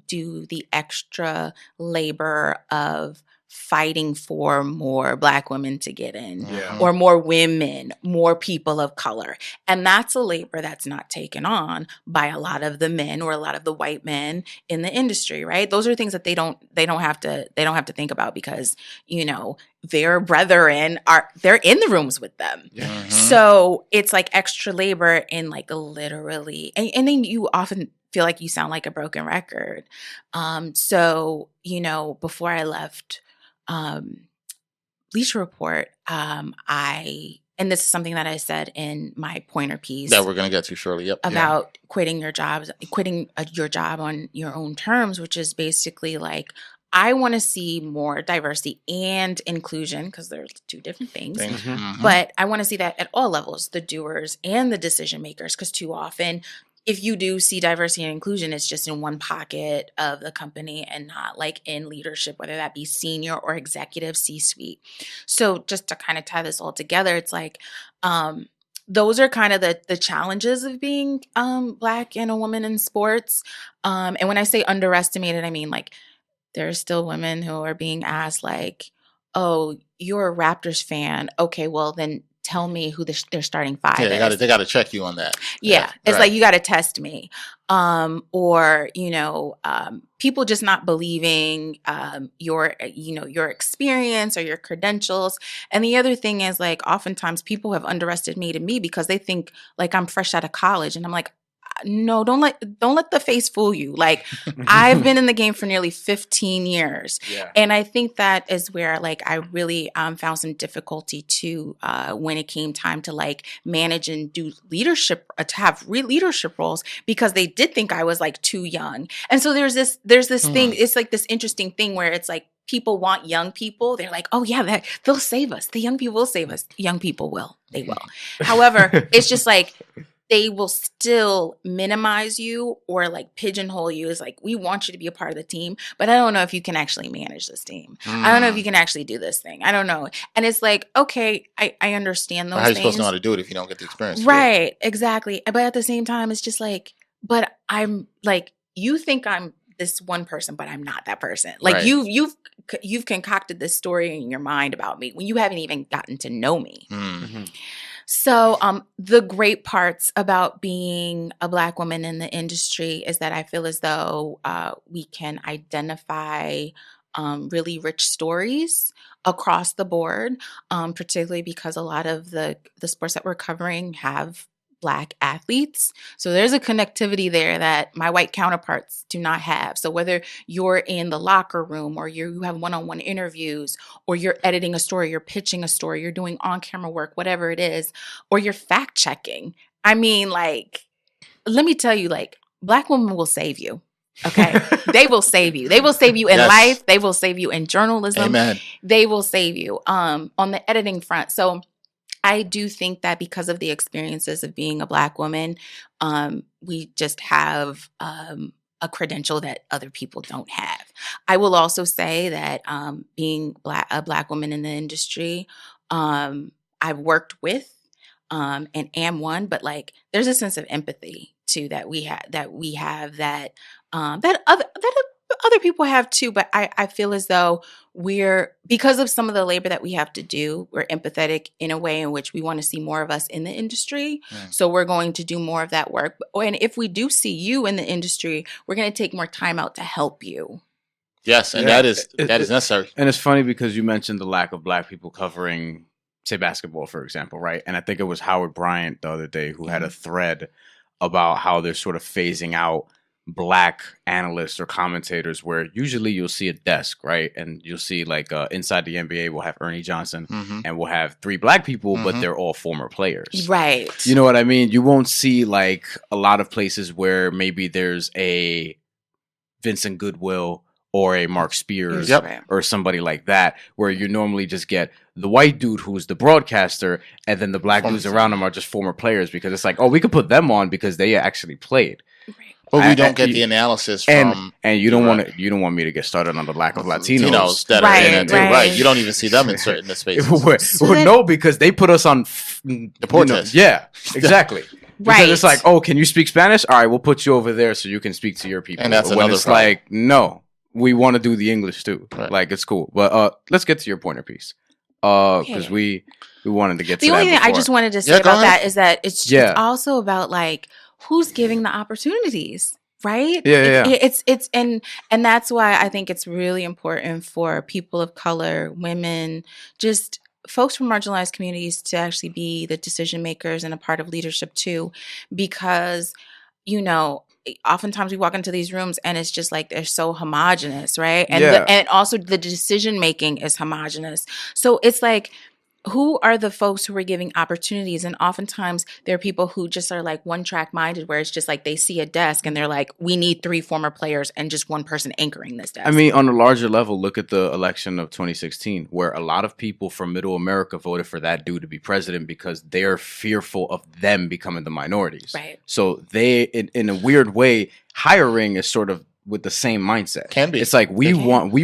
Speaker 3: do the extra labor of fighting for more Black women to get in, or more women, more people of color. And that's a labor that's not taken on by a lot of the men or a lot of the white men in the industry, right? Those are things that they don't have to think about because, their brethren they're in the rooms with them. So it's extra labor in literally, and then you often feel like you sound like a broken record. So, before I left Bleacher Report, and this is something that I said in my Poynter piece
Speaker 1: that we're going to get to shortly.
Speaker 3: About quitting your job on your own terms, which is basically I want to see more diversity and inclusion because they're two different things. But I want to see that at all levels, the doers and the decision makers, because too often if you do see diversity and inclusion, it's just in one pocket of the company and not in leadership, whether that be senior or executive C-suite. So just to kind of tie this all together, it's those are kind of the challenges of being Black and a woman in sports. And when I say underestimated, I mean there are still women who are being asked oh, you're a Raptors fan. Okay, well then tell me who their starting five
Speaker 1: Yeah,
Speaker 3: is.
Speaker 1: they got to check you on that.
Speaker 3: Yeah, it's
Speaker 1: right.
Speaker 3: like you got to test me, or people just not believing your your experience or your credentials. And the other thing is, like, oftentimes people have underestimated me because they think like I'm fresh out of college, and I'm like, no, don't let the face fool you. Like, I've been in the game for nearly 15 years.
Speaker 2: Yeah.
Speaker 3: And I think that is where, like, I really found some difficulty to when it came time to, like, manage and do leadership, to have leadership roles, because they did think I was, like, too young. And so there's this thing, it's like this interesting thing where it's like people want young people. They're like, oh yeah, they'll save us. The young people will save us. Young people will. They will. However, it's just like, they will still minimize you or like pigeonhole you as like, we want you to be a part of the team, but I don't know if you can actually manage this team. I don't know if you can actually do this thing. I don't know. And it's like, okay, I understand those things.
Speaker 1: How are you supposed to know how to do it if you don't get the experience?
Speaker 3: Right, exactly. But at the same time, it's just like, but I'm like, you think I'm this one person, but I'm not that person. Like,
Speaker 1: Right.
Speaker 3: you've concocted this story in your mind about me when you haven't even gotten to know me.
Speaker 2: Mm-hmm.
Speaker 3: So the great parts about being a Black woman in the industry is that I feel as though we can identify really rich stories across the board, particularly because a lot of the sports that we're covering have Black athletes. So there's a connectivity there that my white counterparts do not have. So whether you're in the locker room or you have one-on-one interviews, or you're editing a story, you're pitching a story, you're doing on-camera work, whatever it is, or you're fact-checking. I mean, like, let me tell you, like, Black women will save you. Okay. They will save you. They will save you in life. They will save you in journalism.
Speaker 1: Amen.
Speaker 3: They will save you on the editing front. So I do think that because of the experiences of being a Black woman, we just have a credential that other people don't have. I will also say that being a Black woman in the industry, I've worked with and am one, but like, there's a sense of empathy too that we have that other people have too. But I feel as though because of some of the labor that we have to do, we're empathetic in a way in which we want to see more of us in the industry. So we're going to do more of that work. And if we do see you in the industry, we're going to take more time out to help you.
Speaker 1: Yes, and that is necessary.
Speaker 2: And it's funny because you mentioned the lack of Black people covering, say, basketball, for example, right? And I think it was Howard Bryant the other day who had a thread about how they're sort of phasing out Black analysts or commentators, where usually you'll see a desk, right? And you'll see like inside the NBA, we'll have Ernie Johnson and we'll have 3 Black people, but they're all former players.
Speaker 3: Right.
Speaker 2: You know what I mean? You won't see like a lot of places where maybe there's a Vincent Goodwill or a Mark Spears or somebody like that, where you normally just get the white dude who's the broadcaster, and then the Black dudes around him are just former players, because it's like, oh, we could put them on because they actually played.
Speaker 3: Right.
Speaker 1: But we don't get the analysis from,
Speaker 2: and you don't want me to get started on the lack of Latinos
Speaker 1: that are in it too. Right. You don't even see them in certain spaces.
Speaker 2: No, because they put us on
Speaker 1: Deportes.
Speaker 2: Yeah, exactly.
Speaker 3: Right.
Speaker 2: Because it's like, oh, can you speak Spanish? All right, we'll put you over there so you can speak to your people.
Speaker 1: And that's
Speaker 2: when
Speaker 1: another
Speaker 2: it's
Speaker 1: problem.
Speaker 2: like, no, we want to do the English too.
Speaker 1: Right.
Speaker 2: Like, it's cool. But let's get to your Poynter piece. Because we wanted to get to that.
Speaker 3: The only thing I just wanted to say about that is that it's also about like who's giving the opportunities. Right?
Speaker 2: Yeah.
Speaker 3: It's and that's why I think it's really important for people of color, women, just folks from marginalized communities to actually be the decision makers and a part of leadership too, because, oftentimes we walk into these rooms and it's just like they're so homogenous, right? And and also the decision making is homogenous. So it's like, who are the folks who are giving opportunities? And oftentimes there are people who just are like one track minded, where it's just like they see a desk and they're like, we need 3 former players and just one person anchoring this desk.
Speaker 2: I mean, on a larger level, look at the election of 2016, where a lot of people from Middle America voted for that dude to be president because they're fearful of them becoming the minorities.
Speaker 3: Right.
Speaker 2: So they, in a weird way, hiring is sort of with the same mindset.
Speaker 1: Can be.
Speaker 2: It's like we want,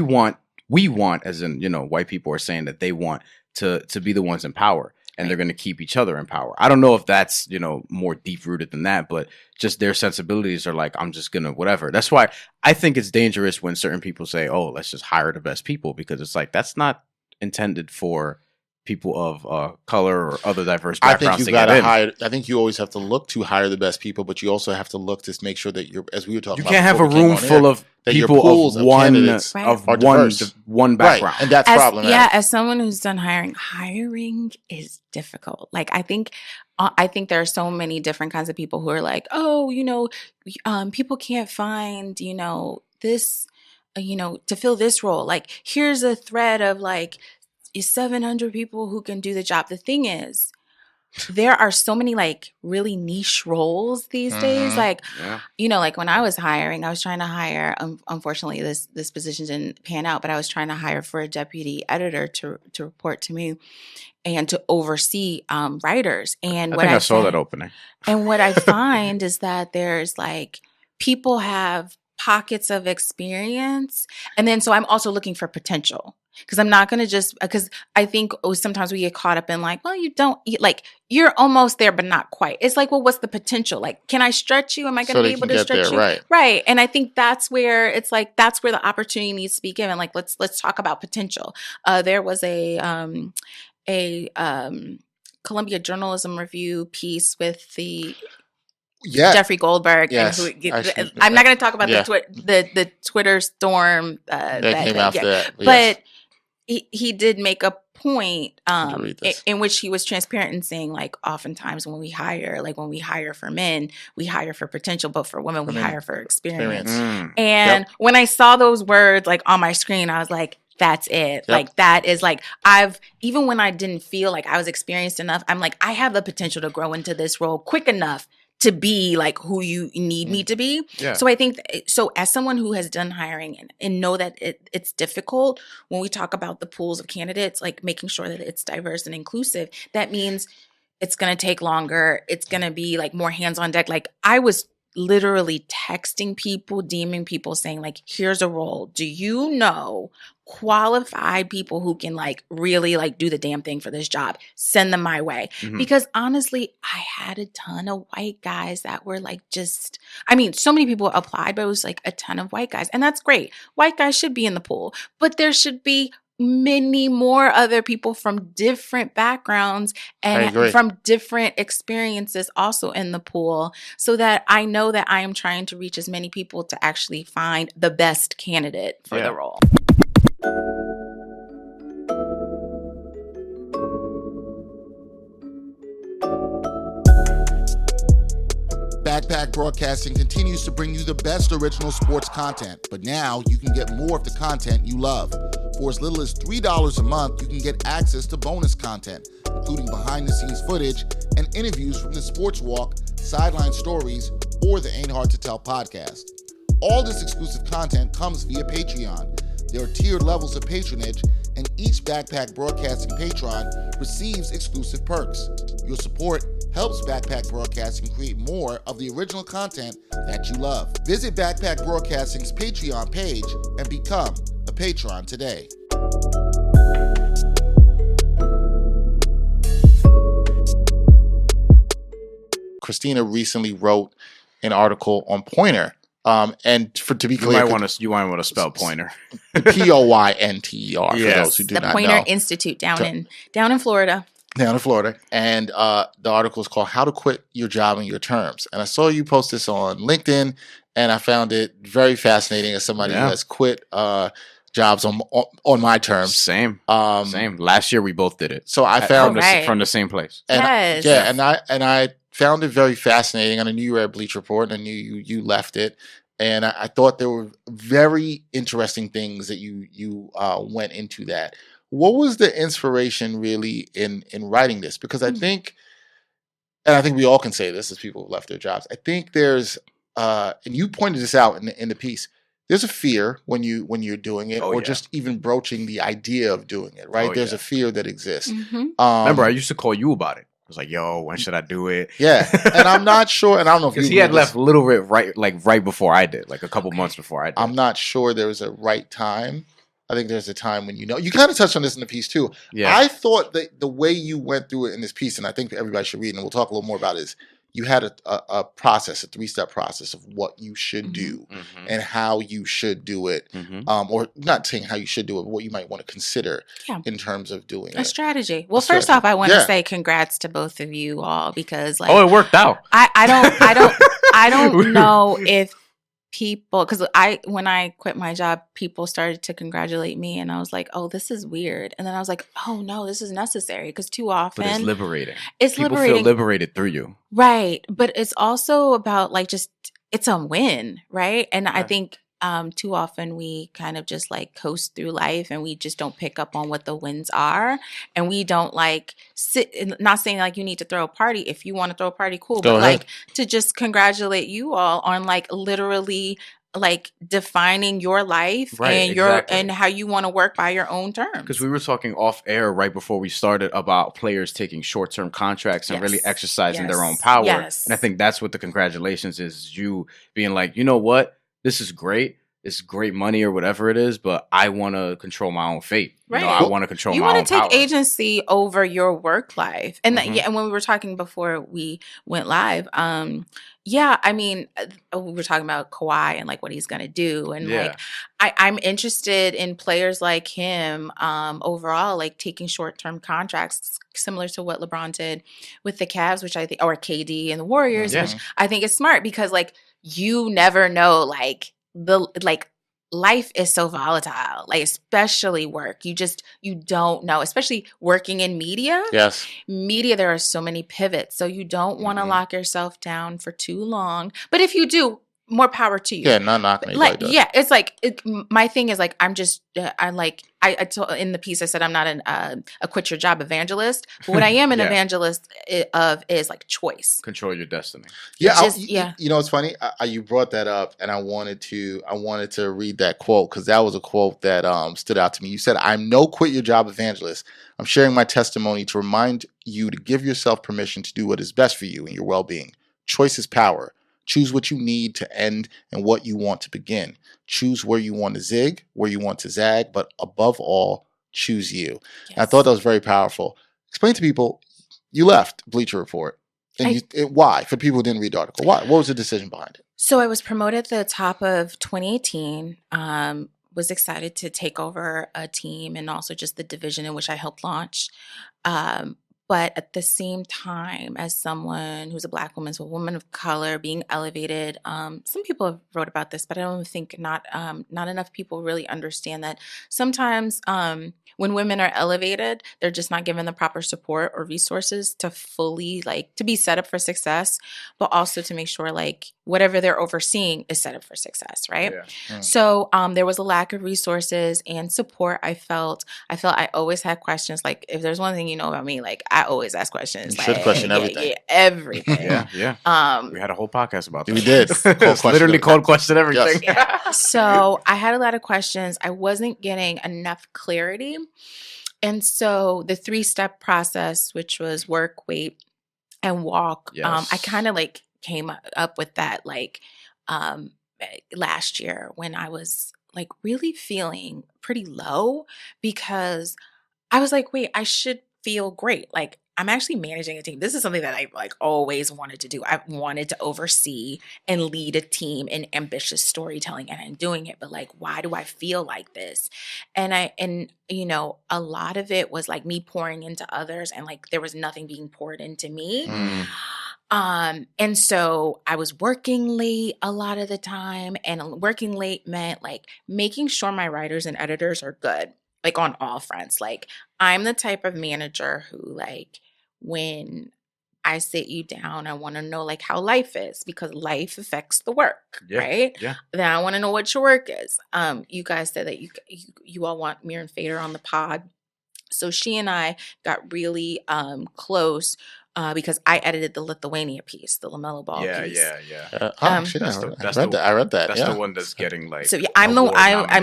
Speaker 2: as in, white people are saying that they want to be the ones in power, and they're going to keep each other in power. I don't know if that's, more deep rooted than that, but just their sensibilities are like, I'm just going to whatever. That's why I think it's dangerous when certain people say, oh, let's just hire the best people, because it's like, that's not intended for people of color or other diverse
Speaker 1: I
Speaker 2: backgrounds
Speaker 1: think you got to hire. I think you always have to look to hire the best people, but you also have to look to make sure that you're, as we were talking
Speaker 2: you
Speaker 1: about,
Speaker 2: can't have a room full of people of one background,
Speaker 1: right. And that's problematic.
Speaker 3: Yeah, as someone who's done hiring is difficult. Like I think there are so many different kinds of people who are like, oh, people can't find, this, to fill this role. Like here's a thread of like 700 people who can do the job. The thing is, there are so many like really niche roles these days. Like, like when I was hiring, I was trying to hire, unfortunately this position didn't pan out, but I was trying to hire for a deputy editor to report to me and to oversee writers. And
Speaker 2: I saw that opening.
Speaker 3: And what I find is that there's like, people have pockets of experience. And then, so I'm also looking for potential. Because I'm not going to because I think sometimes we get caught up in like, well, you're almost there, but not quite. It's like, well, what's the potential? Like, can I stretch you? Am I going to be able to stretch you?
Speaker 1: Right.
Speaker 3: Right. And I think that's where it's like, that's where the opportunity needs to be given. Like, let's talk about potential. There was a Columbia Journalism Review piece with the Jeffrey Goldberg.
Speaker 1: Yes,
Speaker 3: and I'm not going to talk about the Twitter storm that
Speaker 1: came after that.
Speaker 3: But he did make a point in which he was transparent in saying, like, oftentimes when we hire for men, we hire for potential, but for women, we hire for experience. And when I saw those words like on my screen, I was like, that's it. Yep. Like that is like, even when I didn't feel like I was experienced enough, I'm like, I have the potential to grow into this role quick enough to be like who you need me to be. Yeah. So I think, as someone who has done hiring and know that it's difficult when we talk about the pools of candidates, like making sure that it's diverse and inclusive, that means it's going to take longer. It's going to be like more hands on deck. Like I was literally texting people, DMing people saying like, here's a role. Do you know qualified people who can like really like do the damn thing for this job? Send them my way. Because honestly, I had a ton of white guys that were like so many people applied, but it was like a ton of white guys. And that's great. White guys should be in the pool, but there should be many more other people from different backgrounds and from different experiences also in the pool, so that I know that I am trying to reach as many people to actually find the best candidate for the role.
Speaker 1: Backpack Broadcasting continues to bring you the best original sports content, but now you can get more of the content you love. For as little as $3 a month, you can get access to bonus content, including behind-the-scenes footage and interviews from the Sports Walk, Sideline Stories, or the Ain't Hard to Tell podcast. All this exclusive content comes via Patreon. There are tiered levels of patronage, and each Backpack Broadcasting patron receives exclusive perks. Your support helps Backpack Broadcasting create more of the original content that you love. Visit Backpack Broadcasting's Patreon page and become a patron today. Christina recently wrote an article on Poynter. And to be clear,
Speaker 2: you might want to spell Poynter.
Speaker 1: Poynter for those who do not know.
Speaker 3: The Poynter Institute down in Florida.
Speaker 1: Down in Florida. And the article is called How to Quit Your Job on Your Terms. And I saw you post this on LinkedIn, and I found it very fascinating as somebody who has quit jobs on my terms.
Speaker 2: Same. Last year we both did it.
Speaker 1: So I found
Speaker 2: from the same place.
Speaker 1: And I found it very fascinating. And I knew you were at Bleacher Report, and I knew you left it. And I thought there were very interesting things that you went into that. What was the inspiration really in writing this? Because I think we all can say this as people who left their jobs. I think there's, and you pointed this out in the piece, there's a fear when you're doing it, just even broaching the idea of doing it, right? There's a fear that exists.
Speaker 2: Remember, I used to call you about it. I was like, yo, when should I do it?
Speaker 1: Yeah. And I'm not sure, and I don't know if
Speaker 2: he had left a little bit right before I did, like a couple months before I did.
Speaker 1: I'm not sure there was a right time. I think there's a time when you kind of touched on this in the piece too. Yeah. I thought that the way you went through it in this piece, and I think everybody should read, and we'll talk a little more about it, is you had a process, a 3-step process of what you should do and how you should do it, or not saying how you should do it, but what you might want to consider in terms of doing it.
Speaker 3: A strategy. Well, first off, I want to say congrats to both of you all because, like,
Speaker 2: it worked out.
Speaker 3: I don't know if people, because when I quit my job, people started to congratulate me, and I was like, oh, this is weird. And then I was like, oh no, this is necessary, because too often,
Speaker 2: but it's liberating.
Speaker 3: People
Speaker 2: feel liberated through you,
Speaker 3: right? But it's also about, like, just, it's a win, right? And I think too often we kind of just, like, coast through life, and we just don't pick up on what the wins are, and we don't, like, sit. Not saying, like, you need to throw a party. If you want to throw a party, cool. But like, to just congratulate you all on, like, literally, like, defining your life and and how you want to work by your own terms.
Speaker 2: Because we were talking off air right before we started about players taking short-term contracts and really exercising their own power. And I think that's what the congratulations is you being like, you know what? This is great. It's great money or whatever it is, but I want to control my own fate. Right. You know, I want to control my own power. You want to
Speaker 3: take agency over your work life. And and when we were talking before we went live, I mean, we were talking about Kawhi and, like, what he's going to do. And like, I'm interested in players like him overall, like, taking short-term contracts similar to what LeBron did with the Cavs, which I think, or KD and the Warriors, which I think is smart because, like, you never know, like, life is so volatile, like, especially work. You don't know, especially working in media.
Speaker 1: Yes.
Speaker 3: Media, there are so many pivots. So you don't want to lock yourself down for too long. But if you do, more power to you.
Speaker 1: Yeah, not knocking anybody.
Speaker 3: Like, yeah, it's like, my thing is, like, I'm just, I told in the piece, I said I'm not a quit your job evangelist. But what I am an evangelist of is, like, choice.
Speaker 2: Control your destiny.
Speaker 1: Yeah, you know, it's funny. You brought that up, and I wanted to read that quote because that was a quote that stood out to me. You said, "I'm no quit your job evangelist. I'm sharing my testimony to remind you to give yourself permission to do what is best for you and your well-being. Choice is power. Choose what you need to end and what you want to begin. Choose where you want to zig, where you want to zag, but above all, choose you." Yes. I thought that was very powerful. Explain to people, you left Bleacher Report. And why? For people who didn't read the article, why? What was the decision behind it?
Speaker 3: So I was promoted at the top of 2018. Was excited to take over a team and also just the division in which I helped launch. But at the same time, as someone who's a Black woman, so a woman of color, being elevated, some people have wrote about this, but I don't think not enough people really understand that sometimes when women are elevated, they're just not given the proper support or resources to fully, like, to be set up for success, but also to make sure, like, whatever they're overseeing is set up for success, right? Yeah. So there was a lack of resources and support. I felt I always had questions. Like, if there's one thing you know about me, like, I always ask questions.
Speaker 1: You should question everything.
Speaker 3: Yeah, everything.
Speaker 2: Yeah. We had a whole podcast about that.
Speaker 1: We did.
Speaker 2: Literally called question everything.
Speaker 3: Yes. So I had a lot of questions. I wasn't getting enough clarity. And so the 3-step process, which was work, wait, and walk, I kind of, like, came up with that, like, last year when I was, like, really feeling pretty low because I was like, wait, I should feel great. Like, I'm actually managing a team. This is something that I, like, always wanted to do. I wanted to oversee and lead a team in ambitious storytelling, and I'm doing it. But, like, why do I feel like this? And you know, a lot of it was, like, me pouring into others, and, like, there was nothing being poured into me. And so I was working late a lot of the time, and working late meant, like, making sure my writers and editors are good, like, on all fronts. Like, I'm the type of manager who, like, when I sit you down, I want to know, like, how life is, because life affects the work, right? Yeah. Then I want to know what your work is. You guys said that you all want Mir and Fader on the pod. So she and I got really close because I edited the Lithuania piece, the LaMelo Ball piece.
Speaker 2: Yeah.
Speaker 1: I read that.
Speaker 2: That's the one that's getting, like.
Speaker 3: So yeah, I'm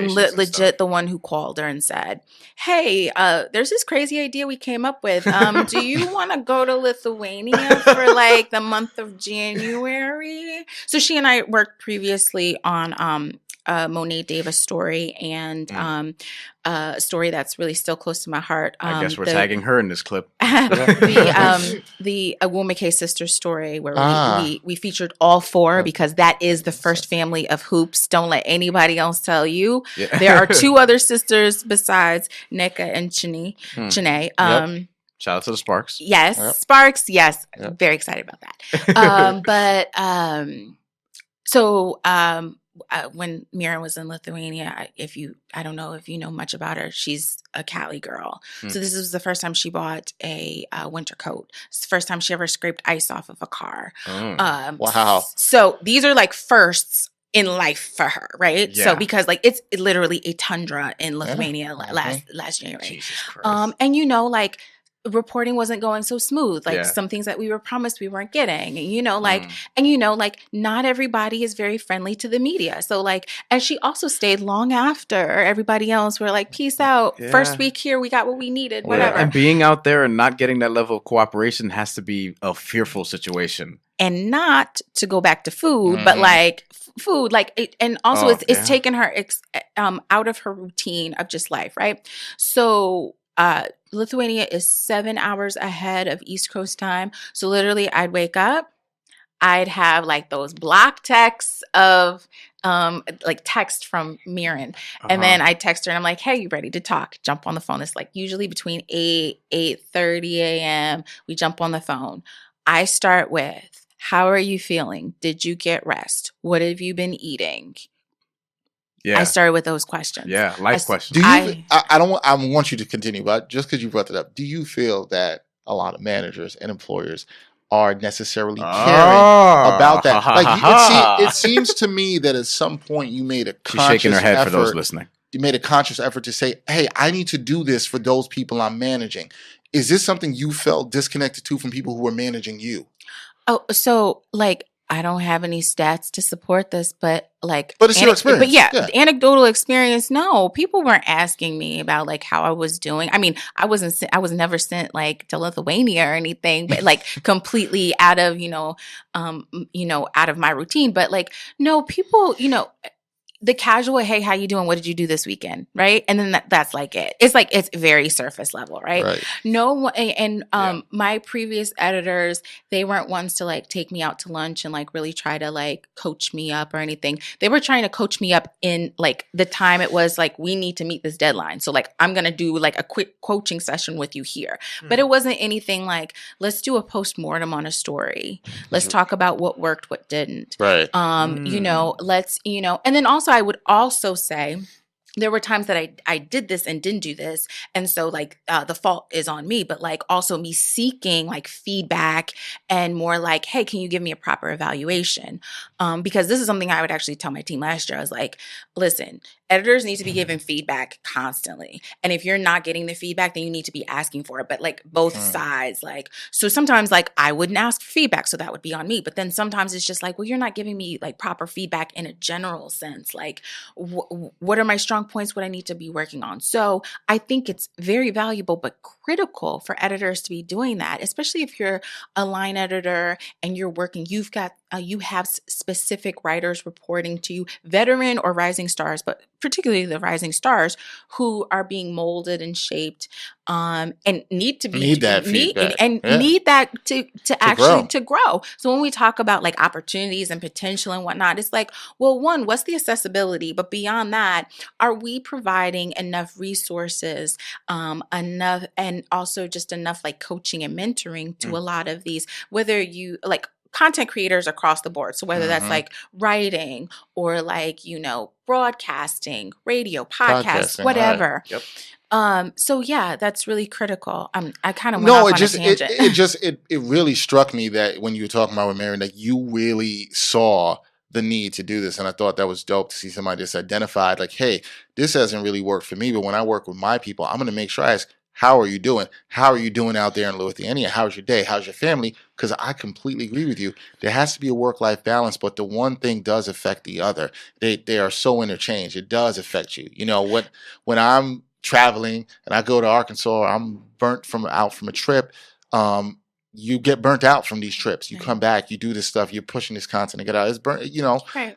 Speaker 3: legit the one who called her and said, "Hey, there's this crazy idea we came up with. Do you want to go to Lithuania for, like, the month of January?" So she and I worked previously on Monet Davis story and a story that's really still close to my heart.
Speaker 2: I guess we're tagging her in this clip.
Speaker 3: the Agwumike sisters story where we featured all four because that is the first family of hoops. Don't let anybody else tell you. Yeah. There are two other sisters besides Nneka and Chene.
Speaker 2: Shout out to the Sparks.
Speaker 3: Yes, Sparks. Yes, very excited about that. When Mira was in Lithuania, I don't know if you know much about her. She's a Cali girl. So this was the first time she bought a winter coat. It's the first time she ever scraped ice off of a car.
Speaker 1: Wow.
Speaker 3: So these are like firsts in life for her, right? Yeah. So because like it's literally a tundra in Lithuania last January.
Speaker 2: Jesus Christ.
Speaker 3: And like reporting wasn't going so smooth. Like some things that we were promised we weren't getting. And not everybody is very friendly to the media. So and she also stayed long after everybody else were like, peace out. Yeah. First week here, we got what we needed, whatever.
Speaker 2: And being out there and not getting that level of cooperation has to be a fearful situation.
Speaker 3: And not to go back to food, but food, it's taken her out of her routine of just life, right? So Lithuania is 7 hours ahead of East Coast time. So literally I'd wake up, I'd have like those block texts of text from Miran. And then I text her and I'm like, hey, you ready to talk? Jump on the phone. It's like usually between 8:30 a.m. we jump on the phone. I start with, how are you feeling? Did you get rest? What have you been eating? Yeah. I started with those questions.
Speaker 2: Yeah, life questions.
Speaker 1: I want you to continue, but just because you brought that up, do you feel that a lot of managers and employers are necessarily caring about that? Like, it seems to me that at some point you made a conscious effort. She's shaking her head for those listening. You made a conscious effort to say, hey, I need to do this for those people I'm managing. Is this something you felt disconnected to from people who were managing you?
Speaker 3: Oh, so I don't have any stats to support this, but
Speaker 1: it's your experience.
Speaker 3: But anecdotal experience. No, people weren't asking me about how I was doing. I mean, I was never sent to Lithuania or anything, but completely out of out of my routine. But no, people, the casual, hey, how you doing? What did you do this weekend? Right. And then that's it. It's very surface level. Right. No. And my previous editors, they weren't ones to take me out to lunch and really try to coach me up or anything. They were trying to coach me up in the time it was we need to meet this deadline. So I'm going to do a quick coaching session with you here. But it wasn't anything let's do a postmortem on a story. Let's talk about what worked, what didn't.
Speaker 1: Right.
Speaker 3: Let's, and then also I would also say there were times that I did this and didn't do this. And so the fault is on me, but also me seeking feedback and more hey, can you give me a proper evaluation? Because this is something I would actually tell my team last year. I was listen, editors need to be given feedback constantly. And if you're not getting the feedback, then you need to be asking for it. But both sides, so sometimes I wouldn't ask for feedback. So that would be on me. But then sometimes it's just well, you're not giving me proper feedback in a general sense. What are my strong points, what I need to be working on. So I think it's very valuable, but critical for editors to be doing that, especially if you're a line editor and you're working, you have specific writers reporting to you, veteran or rising stars, but particularly the rising stars who are being molded and shaped and need that to grow. So when we talk about opportunities and potential and whatnot, it's one, what's the accessibility? But beyond that, are we providing enough resources, enough, and also just enough coaching and mentoring to a lot of these, whether you content creators across the board. So whether that's writing or broadcasting, radio, podcasts, whatever.
Speaker 1: Right. Yep.
Speaker 3: So yeah, that's really critical. I kind of went off on a tangent.
Speaker 1: It really struck me that when you were talking about with Mary, that you really saw the need to do this. And I thought that was dope to see somebody just identified hey, this hasn't really worked for me, but when I work with my people, I'm going to make sure I ask, how are you doing? How are you doing out there in Lithuania? How's your day? How's your family? Because I completely agree with you. There has to be a work-life balance, but the one thing does affect the other. They are so interchanged. It does affect you. When I'm traveling and I go to Arkansas, or I'm burnt out from a trip, you get burnt out from these trips. You come back, you do this stuff, you're pushing this content to get out. It's burnt,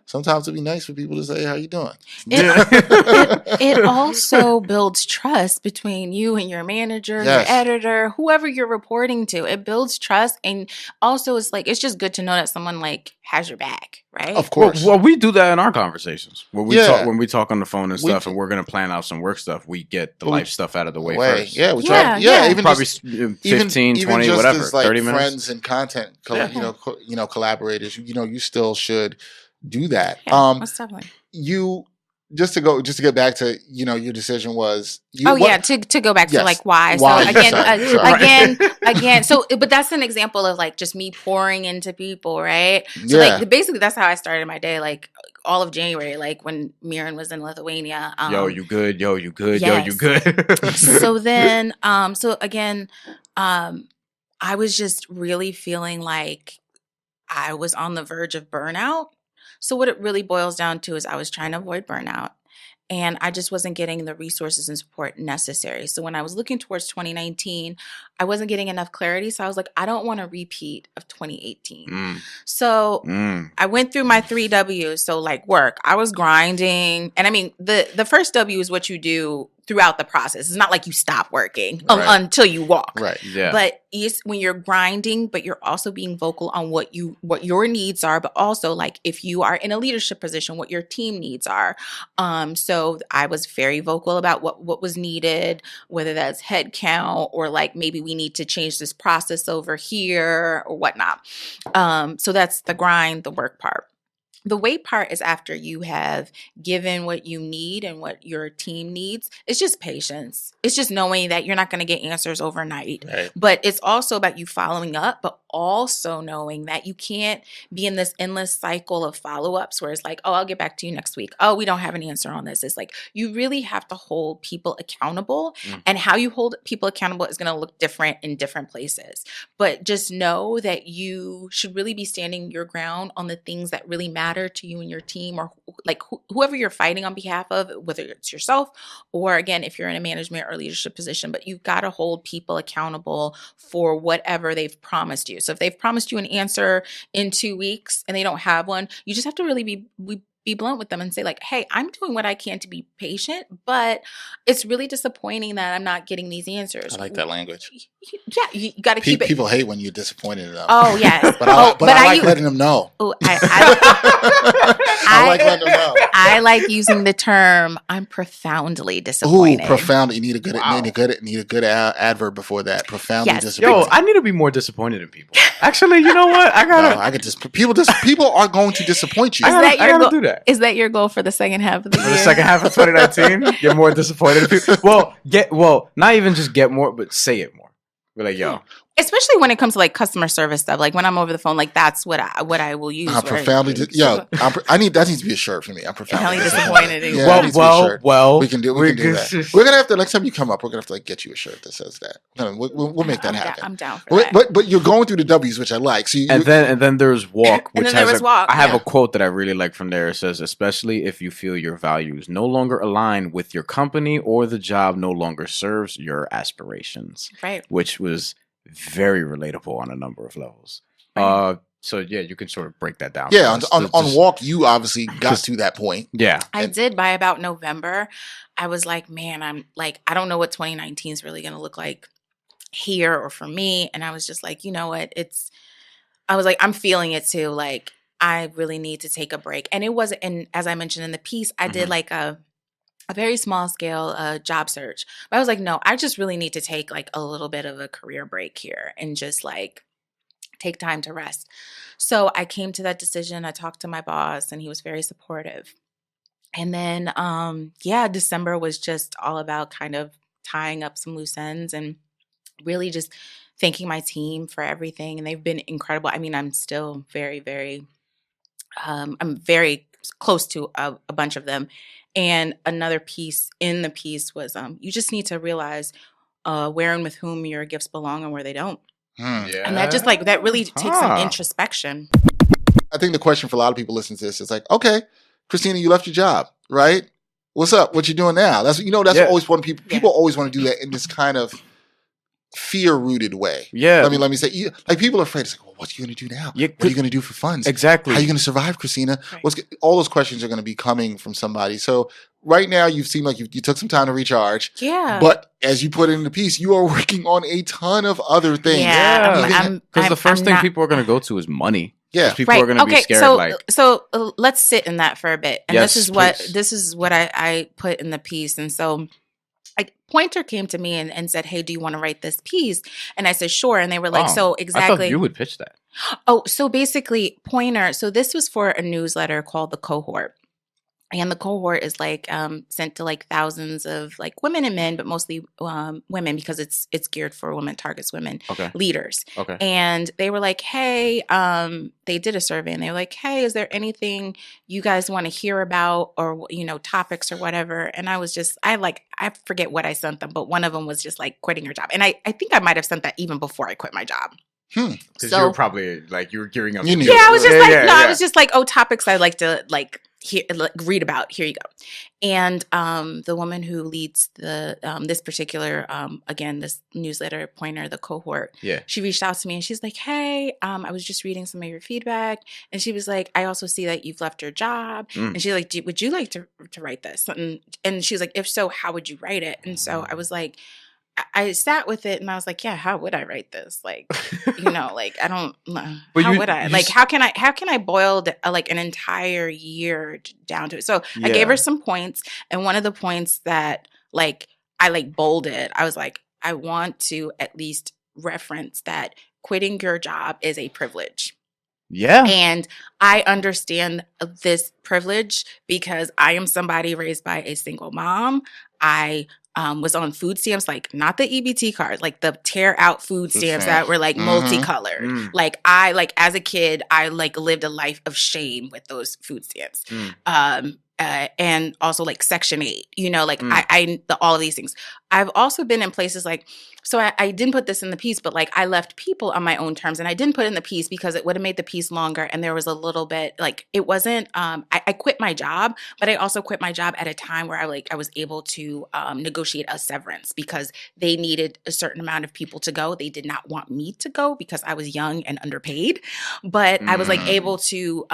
Speaker 1: sometimes it'd be nice for people to say, how you doing?
Speaker 3: It also builds trust between you and your manager, your editor, whoever you're reporting to. It builds trust. And also it's just good to know that someone has your back, right?
Speaker 1: Of course.
Speaker 2: Well, we do that in our conversations. When we talk on the phone and stuff, and we're going to plan out some work stuff, we get the life stuff out of the way first.
Speaker 1: Yeah, we try. Yeah, even
Speaker 2: probably
Speaker 1: just,
Speaker 2: 15, 20,
Speaker 1: just
Speaker 2: whatever,
Speaker 1: as,
Speaker 2: 30 minutes.
Speaker 1: Friends and content, collaborators, you still should do that.
Speaker 3: Most definitely.
Speaker 1: Just to get back to, your decision was...
Speaker 3: to go back to why. So again, but that's an example of just me pouring into people, right? So basically that's how I started my day, all of January, when Mirren was in Lithuania.
Speaker 2: Yo, you good? Yo, you good?
Speaker 3: Yes.
Speaker 2: Yo, you good?
Speaker 3: So then, I was just really feeling like I was on the verge of burnout. So what it really boils down to is I was trying to avoid burnout. And I just wasn't getting the resources and support necessary. So when I was looking towards 2019, I wasn't getting enough clarity. So I was like, I don't want a repeat of 2018. So I went through my 3 W's. So work, I was grinding. And I mean, the first W is what you do throughout the process. It's not like you stop working until you walk.
Speaker 1: Right.
Speaker 2: Yeah.
Speaker 3: But it's when you're grinding, but you're also being vocal on what your needs are, but also if you are in a leadership position, what your team needs are. So I was very vocal about what was needed, whether that's headcount or maybe we need to change this process over here or whatnot. So that's the grind, the work part. The wait part is after you have given what you need and what your team needs. It's just patience. It's just knowing that you're not going to get answers overnight. Right. But it's also about you following up, but also knowing that you can't be in this endless cycle of follow-ups where it's I'll get back to you next week. Oh, we don't have an answer on this. It's you really have to hold people accountable. And how you hold people accountable is going to look different in different places. But just know that you should really be standing your ground on the things that really matter to you and your team, or whoever you're fighting on behalf of, whether it's yourself or, again, if you're in a management or leadership position. But you've got to hold people accountable for whatever they've promised you. So if they've promised you an answer in 2 weeks and they don't have one, you just have to really be blunt with them and say hey, I'm doing what I can to be patient, but it's really disappointing that I'm not getting these answers.
Speaker 1: I like that language.
Speaker 3: Yeah, you got to keep it.
Speaker 1: People hate when you're disappointed in them.
Speaker 3: Oh, yes.
Speaker 1: but I like letting them know.
Speaker 3: Oh,
Speaker 1: I like letting them know.
Speaker 3: I like using the term, I'm profoundly disappointed.
Speaker 1: Ooh, profound. You need a good adverb before that. Profoundly disappointed.
Speaker 2: Yo, I need to be more disappointed in people. Actually, you know what?
Speaker 1: People are going to disappoint you.
Speaker 2: I gotta do that.
Speaker 3: Is that your goal for the second half of the year?
Speaker 2: For the second half of 2019? Get more disappointed in people? Not even just get more, but say it more. Be yo.
Speaker 3: Especially when it comes to customer service stuff, when I'm over the phone, that's what I will use.
Speaker 1: I'm profoundly that needs to be a shirt for me. I'm profoundly disappointed.
Speaker 2: Well,
Speaker 1: we can do that. We're gonna have to, next time you come up, we're gonna have to get you a shirt that says that. We'll make that happen.
Speaker 3: I'm down for that.
Speaker 1: But you're going through the W's, which I like. So
Speaker 2: and then there's walk, which I have a quote that I really like from there. It says, especially if you feel your values no longer align with your company or the job no longer serves your aspirations.
Speaker 3: Right.
Speaker 2: Which was very relatable on a number of levels. Right. So you can sort of break that down.
Speaker 1: Yeah, on walk, you obviously got to that point.
Speaker 2: Yeah,
Speaker 3: I did. By about November, I was man, I'm I don't know what 2019 is really going to look like here or for me. And I was just you know what? I was I'm feeling it too. I really need to take a break. And it wasn't. And as I mentioned in the piece, I did a very small scale job search. But I was no, I just really need to take a little bit of a career break here and just take time to rest. So I came to that decision. I talked to my boss and he was very supportive. And then, December was just all about kind of tying up some loose ends and really just thanking my team for everything. And they've been incredible. I mean, I'm still very, very, I'm very close to a bunch of them. And another piece in the piece was you just need to realize where and with whom your gifts belong and where they don't.
Speaker 1: Yeah.
Speaker 3: And that just that really takes some introspection.
Speaker 1: I think the question for a lot of people listening to this is okay, Christina, you left your job, right? What's up? What you doing now? That's always one people always want to do that in this kind of fear-rooted way.
Speaker 2: Yeah.
Speaker 1: Let me say, like people are afraid. It's like, well, what are you going to do now?
Speaker 2: Yeah,
Speaker 1: what are you going to do for funds?
Speaker 2: Exactly.
Speaker 1: How are you going to survive, Christina?
Speaker 3: Right.
Speaker 1: All those questions are going to be coming from somebody. So right now, you seem like you took some time to recharge.
Speaker 3: Yeah.
Speaker 1: But as you put it in the piece, you are working on a ton of other things.
Speaker 3: Yeah.
Speaker 2: Because the first thing people are going to go to is money.
Speaker 1: Yeah.
Speaker 2: People are going to be scared.
Speaker 3: So let's sit in that for a bit. And
Speaker 2: yes,
Speaker 3: this is what I put in the piece. And so Poynter came to me and said, hey, do you want to write this piece? And I said, sure. And they were like, so exactly.
Speaker 2: I thought you would pitch that.
Speaker 3: Oh, so basically Poynter. So this was for a newsletter called The Cohort. And the cohort is like sent to like thousands of like women and men, but mostly women because it's geared for women, targets women leaders.
Speaker 2: Okay.
Speaker 3: And they were like, hey, they did a survey and they were like, hey, is there anything you guys want to hear about or, topics or whatever? And I was just, I forget what I sent them, but one of them was just like quitting your job. And I think I might have sent that even before I quit my job.
Speaker 2: Because you were probably like, you were gearing up.
Speaker 3: I was just I was just like, topics I like to like read about. Here you go. And the woman who leads the this particular again this newsletter, Poynter, the cohort, she reached out to me and she's like, hey, I was just reading some of your feedback, and she was like, I also see that you've left your job, and she's like, would you like to write this? And she was like, if so, how would you write it? And so I was like, I sat with it and I was like, yeah, how would I write this? Like, like I don't know. Would I? Like, how can I boil like an entire year down to it? So I gave her some points, and one of the points that like I like bolded, I was like, I want to at least reference that quitting your job is a privilege.
Speaker 2: Yeah.
Speaker 3: And I understand this privilege because I am somebody raised by a single mom. I was on food stamps, like not the EBT cards, like the tear out food stamps that were like multicolored. Like as a kid, I like lived a life of shame with those food stamps. And also like Section 8, I all of these things. I've also been in places like, so I didn't put this in the piece, but like I left people on my own terms, and I didn't put it in the piece because it would have made the piece longer. And there was a little bit like, it wasn't, I quit my job, but I also quit my job at a time where I was able to negotiate a severance because they needed a certain amount of people to go. They did not want me to go because I was young and underpaid, but I was like able to,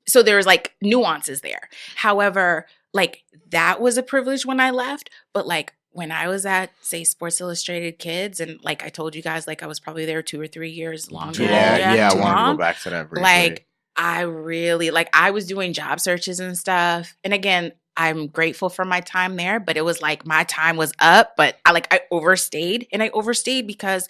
Speaker 3: so there was like nuances there. However, like that was a privilege when I left, but like when I was at, say, Sports Illustrated Kids, and like I told you guys, like I was probably there 2 or 3 years longer.
Speaker 2: I want to go back to that briefly.
Speaker 3: Like I really, like I was doing job searches and stuff. And again, I'm grateful for my time there, but it was like my time was up, but I overstayed. And I overstayed because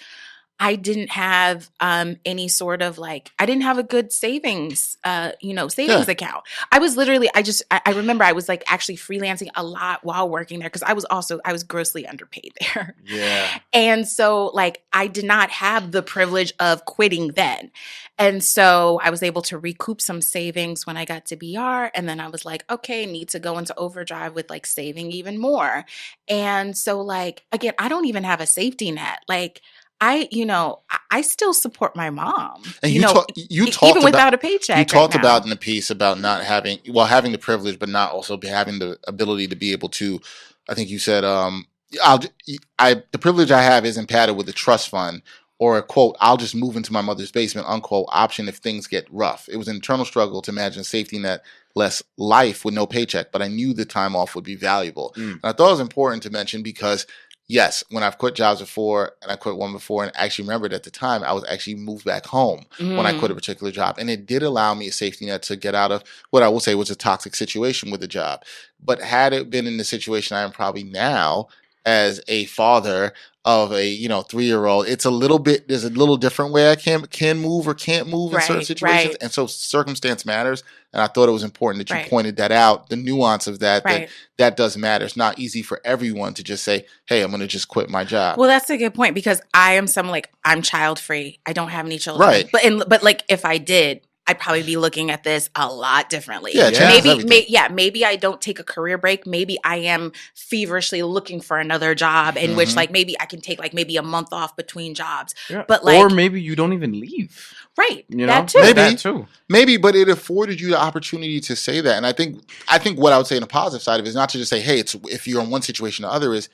Speaker 3: I didn't have any sort of like, I didn't have a good savings account. I was literally, I remember I was like actually freelancing a lot while working there because I was grossly underpaid there.
Speaker 2: Yeah.
Speaker 3: And so like, I did not have the privilege of quitting then. And so I was able to recoup some savings when I got to BR. And then I was like, okay, need to go into overdrive with like saving even more. And so like, again, I don't even have a safety net. Like, I still support my mom. And you talked even without a paycheck.
Speaker 1: You talked about in the piece about not having the privilege, but not also having the ability to be able to. I think you said, the privilege I have isn't padded with a trust fund or a quote, I'll just move into my mother's basement, unquote, option if things get rough. It was an internal struggle to imagine safety net less life with no paycheck, but I knew the time off would be valuable. And I thought it was important to mention because yes, when I've quit jobs before, and I quit one before, and I actually remembered at the time, I was actually moved back home when I quit a particular job. And it did allow me a safety net to get out of what I will say was a toxic situation with a job. But had it been in the situation I am probably now as a father of a 3-year-old, there's a little different way I can move or can't move in certain situations. And so circumstance matters. And I thought it was important that you pointed that out, the nuance of that does matter. It's not easy for everyone to just say, hey, I'm going to just quit my job.
Speaker 3: Well, that's a good point because I am I'm child free. I don't have any children.
Speaker 1: Right.
Speaker 3: But like if I did, I'd probably be looking at this a lot differently.
Speaker 1: Yeah,
Speaker 3: maybe I don't take a career break. Maybe I am feverishly looking for another job in which like maybe I can take like maybe a month off between jobs. Yeah. But like,
Speaker 2: or maybe you don't even leave.
Speaker 3: Right.
Speaker 2: That too.
Speaker 1: Maybe, but it afforded you the opportunity to say that. And I think what I would say in the positive side of it is not to just say, hey, it's if you're in one situation or other is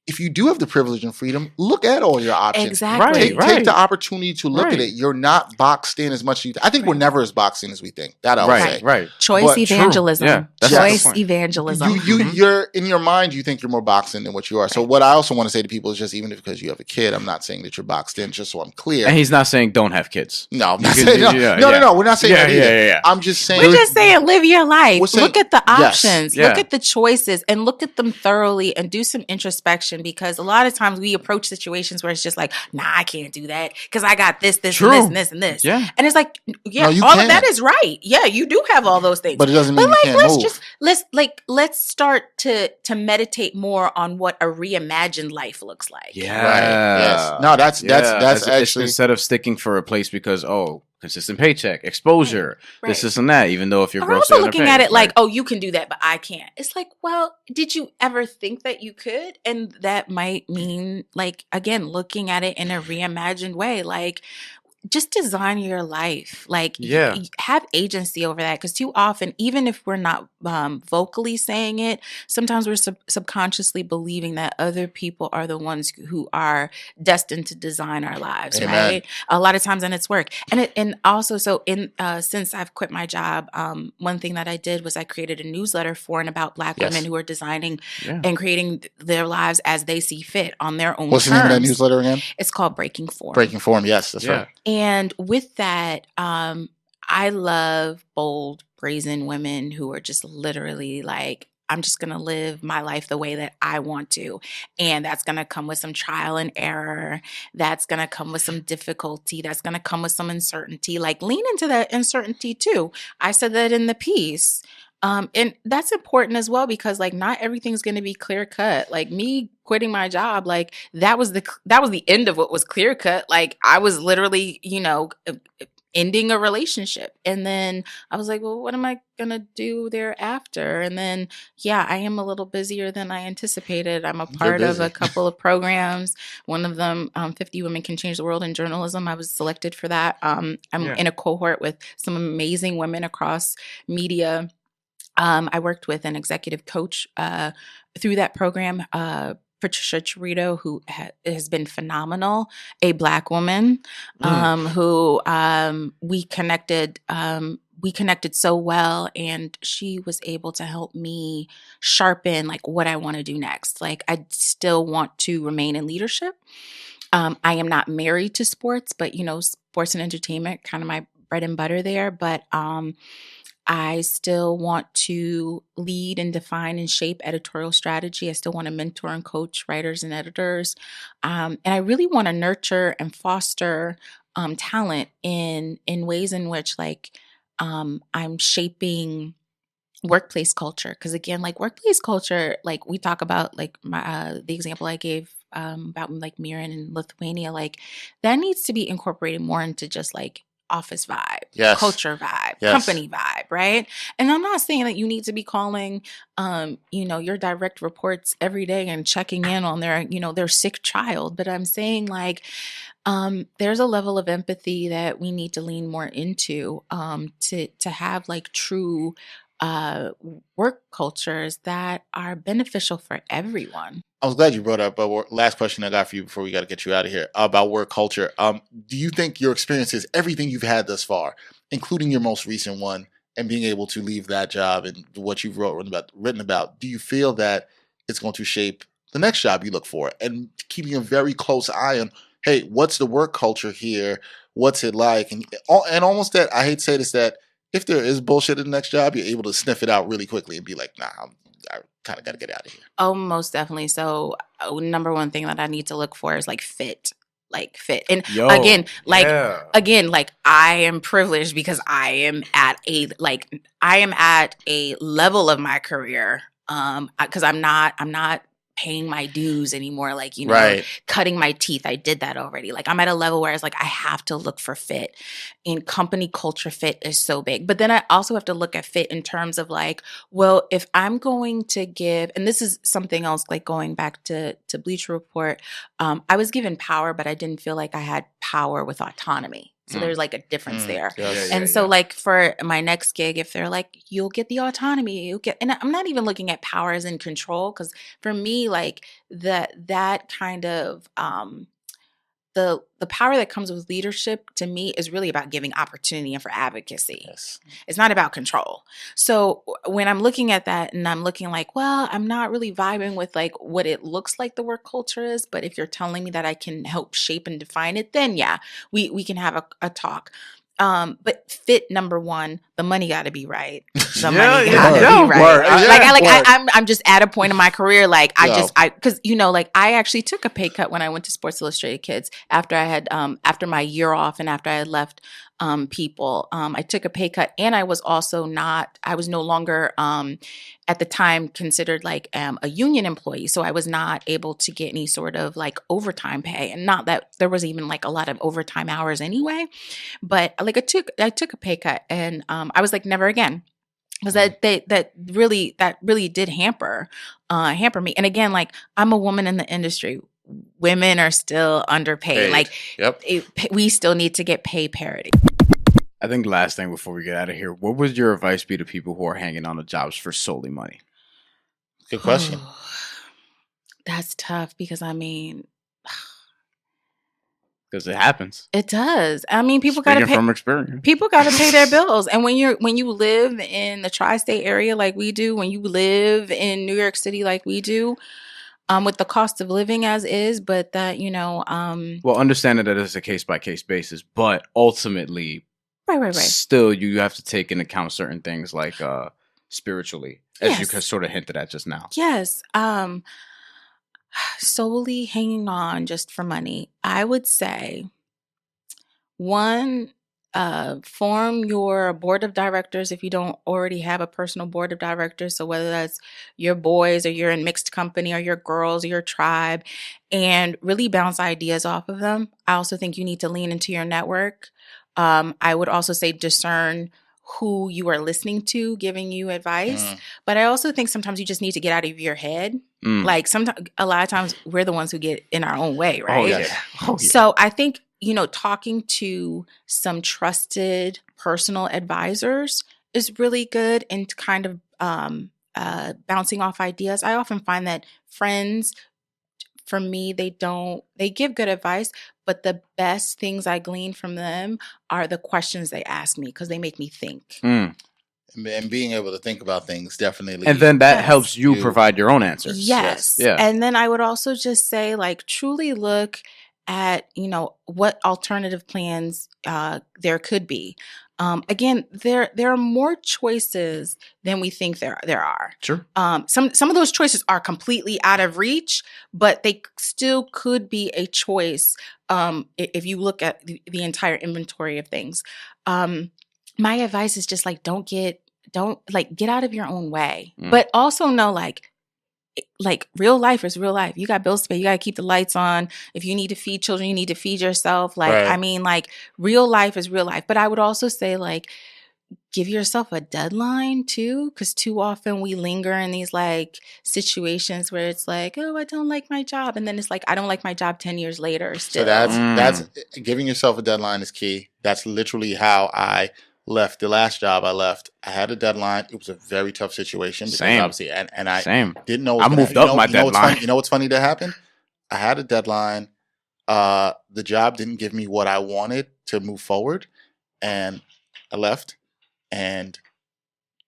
Speaker 1: if you do have the privilege and freedom, look at all your options.
Speaker 3: Exactly.
Speaker 1: Take the opportunity to look at it. You're not boxed in as much as you I think we're never as boxed in as we think. That I would say.
Speaker 2: Right.
Speaker 3: Choice evangelism.
Speaker 2: Yeah,
Speaker 3: choice evangelism.
Speaker 1: You're in your mind, you think you're more boxed in than what you are. So what I also want to say to people is just even because you have a kid, I'm not saying that you're boxed in, just so I'm clear.
Speaker 2: And he's not saying don't have kids.
Speaker 1: No, I'm not saying no. We're not saying that either.
Speaker 2: Yeah.
Speaker 1: I'm just saying.
Speaker 3: We're just saying live your life. Look at the options.
Speaker 1: Yes.
Speaker 3: Look at the choices and look at them thoroughly and do some introspection, because a lot of times we approach situations where it's just like, nah, I can't do that because I got this, and this, and this, and this.
Speaker 2: Yeah.
Speaker 3: And it's like,
Speaker 1: No,
Speaker 3: all of that is right. Yeah, you do have all those things.
Speaker 1: But it doesn't mean you can't move.
Speaker 3: Let's start to meditate more on what a reimagined life looks like.
Speaker 2: Yeah.
Speaker 1: Right. Yes. No, that's actually
Speaker 2: instead of sticking for a place because consistent paycheck, exposure, this and that. Even though if you're
Speaker 3: also looking at it like, you can do that, but I can't. It's like, well, did you ever think that you could? And that might mean, like, again, looking at it in a reimagined way, like. Just design your life. Like, have agency over that. Because too often, even if we're not vocally saying it, sometimes we're subconsciously believing that other people are the ones who are destined to design our lives, right? A lot of times, and it's work. And also, since I've quit my job, one thing that I did was I created a newsletter for and about Black women who are designing and creating their lives as they see fit on their own terms.
Speaker 1: What's the name of that newsletter again?
Speaker 3: It's called Breaking Form.
Speaker 1: Breaking Form, yes, that's right.
Speaker 3: And with that, I love bold, brazen women who are just literally like, I'm just going to live my life the way that I want to. And that's going to come with some trial and error. That's going to come with some difficulty. That's going to come with some uncertainty. Like, lean into that uncertainty too. I said that in the piece. And that's important as well, because like not everything's going to be clear cut. Like me quitting my job, like that was the end of what was clear cut. Like I was literally, ending a relationship. And then I was like, well, what am I going to do thereafter? And then, I am a little busier than I anticipated. I'm a part of a couple of programs. One of them, 50 Women Can Change the World in Journalism. I was selected for that. I'm in a cohort with some amazing women across media. I worked with an executive coach through that program, Patricia Chirito, who has been phenomenal, a Black woman who we connected so well, and she was able to help me sharpen like what I want to do next. Like I still want to remain in leadership. I am not married to sports, but sports and entertainment, kind of my bread and butter there. But I still want to lead and define and shape editorial strategy. I still want to mentor and coach writers and editors. And I really want to nurture and foster talent in ways in which I'm shaping workplace culture. Because again, like workplace culture, like we talk about like the example I gave about like Miran in Lithuania, like that needs to be incorporated more into just like office vibe, culture vibe, company vibe, right? And I'm not saying that you need to be calling, your direct reports every day and checking in on their sick child. But I'm saying like, there's a level of empathy that we need to lean more into, to have like true, work cultures that are beneficial for everyone.
Speaker 1: I was glad you brought up last question I got for you before we got to get you out of here about work culture. Do you think your experiences, everything you've had thus far, including your most recent one, and being able to leave that job and what you've written about, do you feel that it's going to shape the next job you look for, and keeping a very close eye on, hey, what's the work culture here? What's it like? And almost that, I hate to say this, that if there is bullshit in the next job, you're able to sniff it out really quickly and be like, nah, I kind of got to get out of here.
Speaker 3: Oh, most definitely. So number one thing that I need to look for is like fit. And again, I am privileged because I am at a level of my career, because I'm not paying my dues anymore, cutting my teeth. I did that already. Like I'm at a level where it's like I have to look for fit, and company culture fit is so big. But then I also have to look at fit in terms of like, well, if I'm going to give, and this is something else, like going back to Bleacher Report, I was given power, but I didn't feel like I had power with autonomy. So there's like a difference there.
Speaker 1: Yes.
Speaker 3: And so like for my next gig, if they're like, you'll get the autonomy, and I'm not even looking at power as in control, because for me, like that kind of the power that comes with leadership to me is really about giving opportunity and for advocacy.
Speaker 1: Yes.
Speaker 3: It's not about control. So when I'm looking at that and I'm looking like, well, I'm not really vibing with like what it looks like the work culture is, but if you're telling me that I can help shape and define it, then yeah, we can have a talk. But fit, number one, the money got to be right. The money got to be right. I'm just at a point in my career, like because like I actually took a pay cut when I went to Sports Illustrated Kids after I had after my year off and after I had left People. I took a pay cut, and I was no longer at the time considered like a union employee, so I was not able to get any sort of like overtime pay, and not that there was even like a lot of overtime hours anyway, but like I took a pay cut, and I was like, never again. Because that really did hamper me. And again, like I'm a woman in the industry. Women are still underpaid. Like we still need to get pay parity.
Speaker 2: I think the last thing before we get out of here, what would your advice be to people who are hanging on to jobs for solely money?
Speaker 1: Good question.
Speaker 3: That's tough because I mean,
Speaker 2: because it happens.
Speaker 3: It does. I mean, people got to pay
Speaker 2: from experience.
Speaker 3: People got to pay their bills, and when you live in the tri-state area like we do, when you live in New York City like we do, with the cost of living as is, but that
Speaker 2: well, understanding that it's a case by case basis, but ultimately, right. Still, you have to take into account certain things like spiritually, as you sort of hinted at just now.
Speaker 3: Yes. Solely hanging on just for money, I would say, one, form your board of directors if you don't already have a personal board of directors. So whether that's your boys or you're in mixed company or your girls or your tribe, and really bounce ideas off of them. I also think you need to lean into your network. I would also say discern who you are listening to giving you advice. But I also think sometimes you just need to get out of your head. Like a lot of times we're the ones who get in our own way, right?
Speaker 2: Oh, yeah.
Speaker 3: So I think, talking to some trusted personal advisors is really good, and kind of bouncing off ideas. I often find that friends, for me, they give good advice, but the best things I glean from them are the questions they ask me, because they make me think.
Speaker 1: And being able to think about things definitely.
Speaker 2: And then that helps you provide your own answers.
Speaker 3: Yes. Yeah. And then I would also just say, like, truly look at, what alternative plans there could be. Again, there are more choices than we think there are.
Speaker 2: Sure.
Speaker 3: Some of those choices are completely out of reach, but they still could be a choice if you look at the entire inventory of things. My advice is just like get out of your own way, but also know like real life is real life. You got bills to pay. You got to keep the lights on. If you need to feed children, you need to feed yourself. I mean, like real life is real life. But I would also say, like, give yourself a deadline too, because too often we linger in these like situations where it's like, oh, I don't like my job, and then it's like, I don't like my job 10 years later still.
Speaker 1: So that's giving yourself a deadline is key. That's literally how I left the last job I left. I had a deadline. It was a very tough situation. Because obviously, and I didn't know.
Speaker 2: I moved up my deadline.
Speaker 1: You know what's funny that happened? I had a deadline. The job didn't give me what I wanted to move forward, and I left. And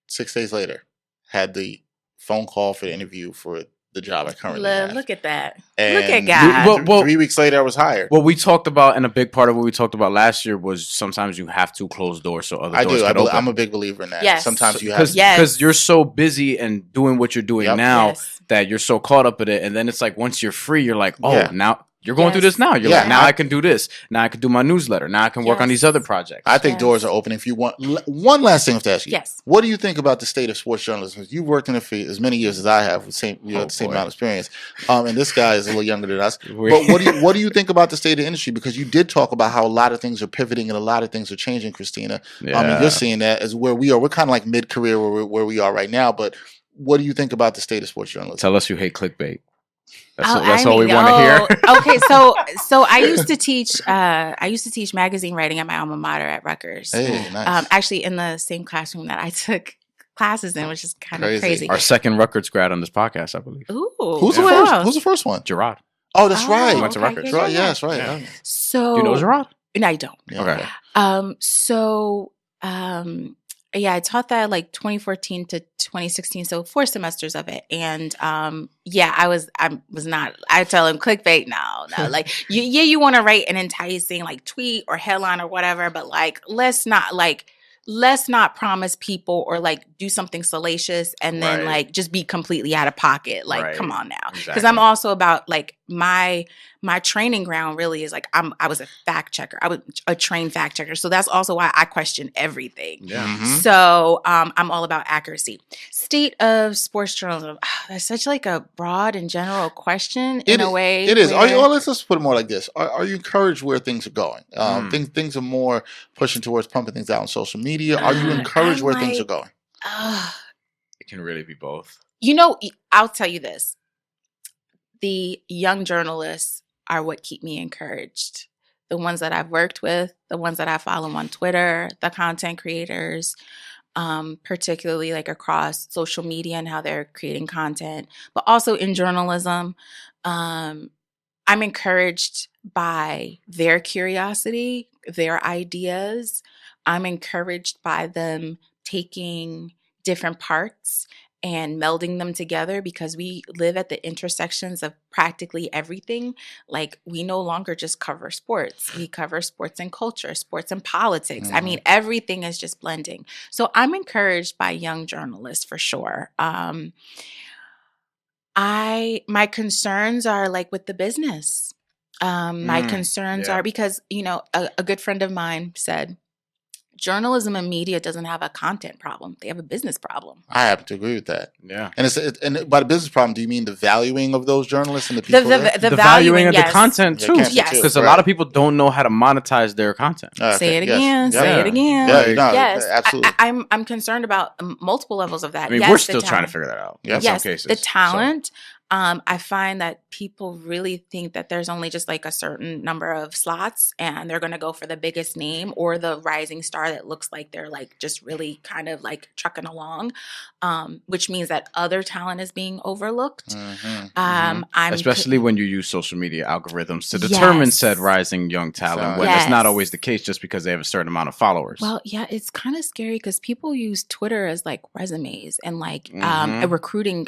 Speaker 1: 6 days later, had the phone call for the interview for the job I currently have.
Speaker 3: Look at that.
Speaker 1: And
Speaker 3: look at God.
Speaker 2: Well,
Speaker 1: 3 weeks later, I was hired.
Speaker 2: What we talked about, and a big part of what we talked about last year, was sometimes you have to close doors so other doors can open.
Speaker 1: I'm a big believer in that.
Speaker 3: Yes.
Speaker 1: Sometimes you have to.
Speaker 2: Because you're so busy and doing what you're doing now that you're so caught up in it. And then it's like, once you're free, you're like, now you're going through this now. You're like, now I can do this. Now I can do my newsletter. Now I can work on these other projects.
Speaker 1: I think doors are open. If you want, one last thing I have to ask you.
Speaker 3: Yes.
Speaker 1: What do you think about the state of sports journalism? You've worked in it for as many years as I have, with the same amount of experience. And this guy is a little younger than us. But what do you think about the state of the industry? Because you did talk about how a lot of things are pivoting and a lot of things are changing, Christina. And you're seeing that as where we are. We're kind of like mid-career where we are right now. But what do you think about the state of sports journalism?
Speaker 2: Tell us you hate clickbait. That's all we want to hear.
Speaker 3: Okay, so I used to teach magazine writing at my alma mater at Rutgers.
Speaker 1: Hey, nice.
Speaker 3: Actually, in the same classroom that I took classes in, which is kind of crazy.
Speaker 2: Our second Rutgers grad on this podcast, I believe.
Speaker 3: Ooh,
Speaker 1: Who's the first? Who's the first one?
Speaker 2: Gerard.
Speaker 1: Oh, that's right.
Speaker 2: He went to Rutgers.
Speaker 1: Right, yeah, that's right.
Speaker 2: Yeah.
Speaker 3: So,
Speaker 2: do you know Gerard?
Speaker 3: No, I don't.
Speaker 1: Yeah,
Speaker 3: okay. I taught that like 2014 to 2016, so 4 semesters of it. And I was not. I tell him clickbait now. Like you want to write an enticing like tweet or headline or whatever, but like let's not promise people or like do something salacious and then like just be completely out of pocket. Like, come on now. Because I'm also about like my training ground really is like I was a fact checker. I was a trained fact checker. So that's also why I question everything.
Speaker 2: Yeah.
Speaker 1: Mm-hmm.
Speaker 3: So I'm all about accuracy. State of sports journalism. That's such like a broad and general question in a way.
Speaker 1: It is. Let's just put it more like this. Are you encouraged where things are going? Things are more pushing towards pumping things out on social media. Are you encouraged where things are going?
Speaker 2: It can really be both.
Speaker 3: I'll tell you this. The young journalists are what keep me encouraged. The ones that I've worked with, the ones that I follow on Twitter, the content creators, particularly like across social media and how they're creating content, but also in journalism. I'm encouraged by their curiosity, their ideas. I'm encouraged by them taking different parts and melding them together because we live at the intersections of practically everything. Like we no longer just cover sports. We cover sports and culture, sports and politics. Mm-hmm. I mean, everything is just blending. So I'm encouraged by young journalists for sure. My concerns are like with the business. My concerns are because, a good friend of mine said, journalism and media doesn't have a content problem. They have a business problem.
Speaker 1: I happen to agree with that.
Speaker 2: Yeah.
Speaker 1: And by the business problem, do you mean the valuing of those journalists and the people?
Speaker 2: The valuing of the content too.
Speaker 3: Yes.
Speaker 2: Because a lot of people don't know how to monetize their content.
Speaker 3: Say it again. Say it again. Yes. Absolutely. I'm concerned about multiple levels of that.
Speaker 2: I mean, we're still trying to figure that out.
Speaker 1: In
Speaker 2: some cases.
Speaker 3: The talent. I find that people really think that there's only just like a certain number of slots and they're going to go for the biggest name or the rising star that looks like they're like just really kind of like trucking along, which means that other talent is being overlooked.
Speaker 2: Especially when you use social media algorithms to determine said rising young talent when it's not always the case just because they have a certain amount of followers.
Speaker 3: Well, yeah, it's kind of scary because people use Twitter as like resumes and like recruiting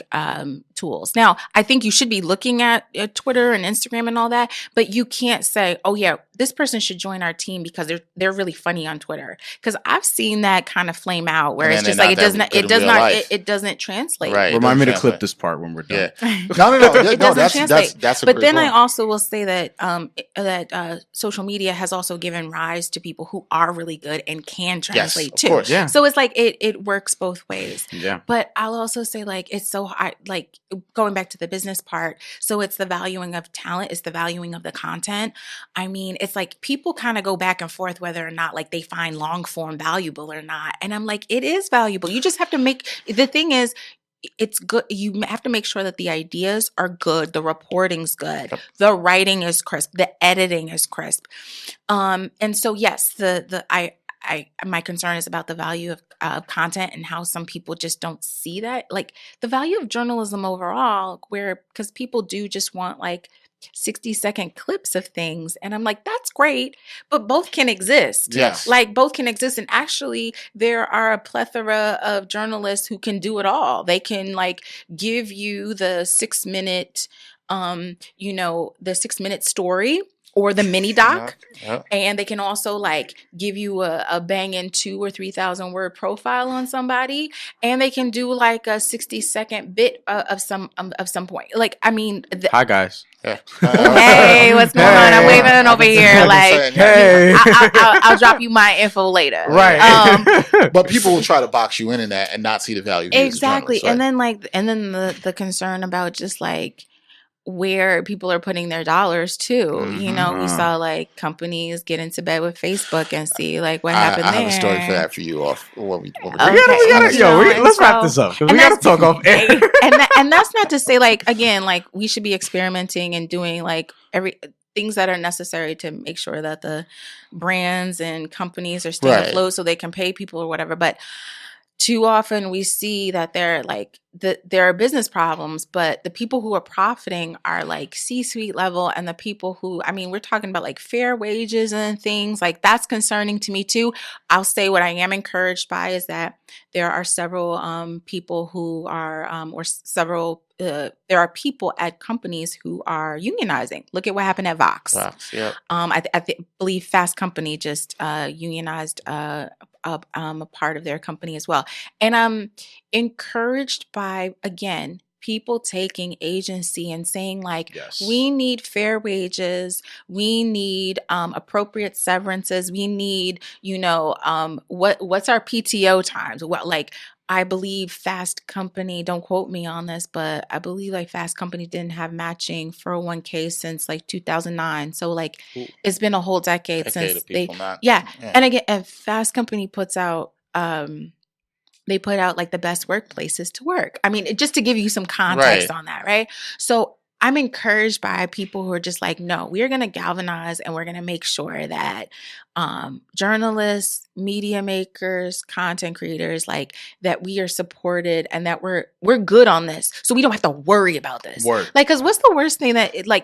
Speaker 3: tools. Now, I think you should be looking at Twitter and Instagram and all that, but you can't say, "Oh yeah, this person should join our team because they're really funny on Twitter." Because I've seen that kind of flame out where it's just like it doesn't translate.
Speaker 1: Right.
Speaker 2: Remind me to clip this part when we're done.
Speaker 1: Yeah. No.
Speaker 3: It doesn't translate.
Speaker 1: That's a
Speaker 3: but
Speaker 1: great
Speaker 3: then
Speaker 1: point.
Speaker 3: I also will say that social media has also given rise to people who are really good and can translate too.
Speaker 1: Course. Yeah.
Speaker 3: So it's like it works both ways.
Speaker 2: Yeah.
Speaker 3: But I'll also say like it's so hard. Like going back to the business part. So it's the valuing of talent. It's the valuing of the content. I mean, it's like people kind of go back and forth whether or not like they find long form valuable or not. And I'm like, it is valuable. You just have to the thing is, it's good. You have to make sure that the ideas are good. The reporting's good. The writing is crisp. The editing is crisp. And so, yes, my concern is about the value of content and how some people just don't see that. Like the value of journalism overall, because people do just want like 60-second clips of things. And I'm like, that's great, but both can exist.
Speaker 1: Yes.
Speaker 3: Like both can exist. And actually there are a plethora of journalists who can do it all. They can like give you the 6-minute, the 6-minute story or the mini doc. And they can also like give you a banging 2,000 or 3,000 word profile on somebody. And they can do like a 60-second bit of some point. Like, I mean,
Speaker 2: hi guys.
Speaker 1: Yeah.
Speaker 3: Hey, what's going on? I'm waving over here. Like, hey, I'll drop you my info later.
Speaker 1: Right. But people will try to box you in that and not see the value.
Speaker 3: Exactly.
Speaker 1: Right?
Speaker 3: And then the concern about just like, where people are putting their dollars too. You know, we saw like companies get into bed with Facebook and see like what happened there.
Speaker 1: I have a story for that for you off what we
Speaker 2: let's wrap this up because we got to talk off air.
Speaker 3: And that's not to say like, again, like we should be experimenting and doing like things that are necessary to make sure that the brands and companies are staying afloat so they can pay people or whatever. But too often we see that there are business problems, but the people who are profiting are like C-suite level, and the people who, I mean, we're talking about like fair wages and things like that's concerning to me too. I'll say what I am encouraged by is that there are several people who are, there are people at companies who are unionizing. Look at what happened at Vox.
Speaker 1: Yep.
Speaker 3: I believe Fast Company just unionized a part of their company as well. And I'm encouraged by, again, people taking agency and saying like, we need fair wages, we need appropriate severances, we need, what's our PTO times? What, like, I believe Fast Company, don't quote me on this, but I believe like Fast Company didn't have matching 401k since like 2009. So like it's been a whole decade since they, And again, if Fast Company puts out, they put out like the best workplaces to work. I mean, just to give you some context on that, right? So I'm encouraged by people who are just like, no, we're going to galvanize and we're going to make sure that journalists, media makers, content creators, like that we are supported and that we're good on this. So we don't have to worry about this. Like, cause what's the worst thing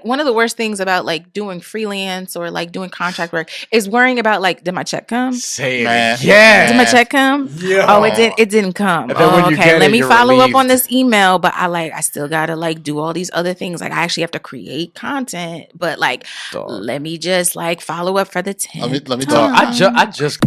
Speaker 3: one of the worst things about like doing freelance or like doing contract work is worrying about like, did my check come?
Speaker 2: Say it. Yeah.
Speaker 3: Did my check come?
Speaker 2: Yeah.
Speaker 3: Oh, it didn't come. Oh, okay. Let me follow up on this email, but I still gotta like do all these other things. Like I actually have to create content, but like, let me just like follow up for the 10th.
Speaker 1: Let me talk.
Speaker 2: I just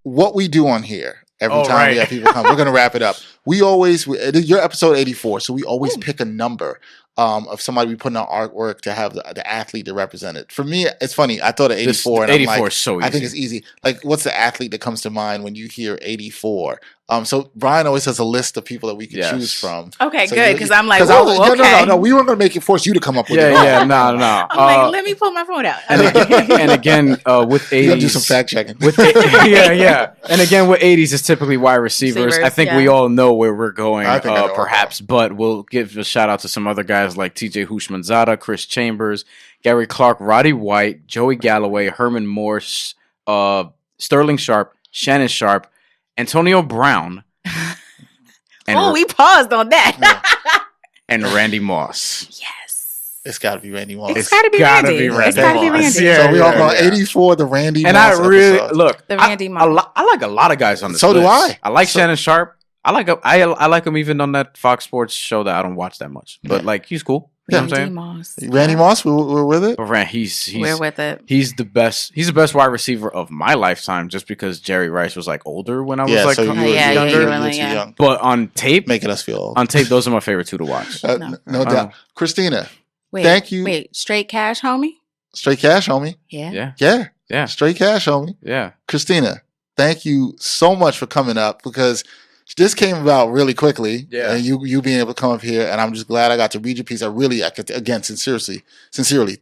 Speaker 1: what we do on here every time we have people come. We're gonna wrap it up. You're episode 84, so we always pick a number of somebody we put in our artwork to have the athlete to represent it. For me, it's funny. I thought of 84, and
Speaker 2: 84
Speaker 1: I'm like,
Speaker 2: is so easy.
Speaker 1: I think it's easy. Like, what's the athlete that comes to mind when you hear 84? So Brian always has a list of people that we can choose from.
Speaker 3: Okay,
Speaker 1: so
Speaker 3: good, because I'm like,
Speaker 1: no, we weren't going to force you to come up with it.
Speaker 2: No.
Speaker 3: I'm like, let me pull my phone out.
Speaker 2: And again, with 80s,
Speaker 1: you gotta do some fact checking.
Speaker 2: And again, with 80s, it's typically wide receivers. I think we all know where we're going, perhaps, but we'll give a shout out to some other guys like TJ Hushmanzada, Chris Chambers, Gary Clark, Roddy White, Joey Galloway, Herman Morse, Sterling Sharp, Shannon Sharp, Antonio Brown.
Speaker 3: And we paused on that.
Speaker 2: And Randy Moss.
Speaker 3: Yes.
Speaker 1: It's got to be Randy Moss.
Speaker 3: It's got to be Randy.
Speaker 2: It's
Speaker 3: got to be Randy.
Speaker 1: Yeah, so we all going 84, the Randy Moss.
Speaker 2: And I really, look,
Speaker 3: the Randy Moss.
Speaker 2: I like a lot of guys on this
Speaker 1: list.
Speaker 2: So do I. I like Shannon Sharp. I like him even on that Fox Sports show that I don't watch that much. But like, he's cool. You know what I'm saying?
Speaker 1: Randy Moss, we're with it.
Speaker 2: But
Speaker 3: we're with it.
Speaker 2: He's the best. He's the best wide receiver of my lifetime, just because Jerry Rice was like older when I was younger. But on tape,
Speaker 1: making us feel old.
Speaker 2: On tape, those are my favorite two to watch.
Speaker 1: No doubt. Christina,
Speaker 3: thank you. Wait, straight cash, homie.
Speaker 1: Straight cash, homie.
Speaker 3: Yeah.
Speaker 1: Straight cash, homie.
Speaker 2: Yeah.
Speaker 1: Christina, thank you so much for coming up, because this came about really quickly.
Speaker 2: Yeah.
Speaker 1: And you being able to come up here, and I'm just glad I got to read your piece. I could, again, sincerely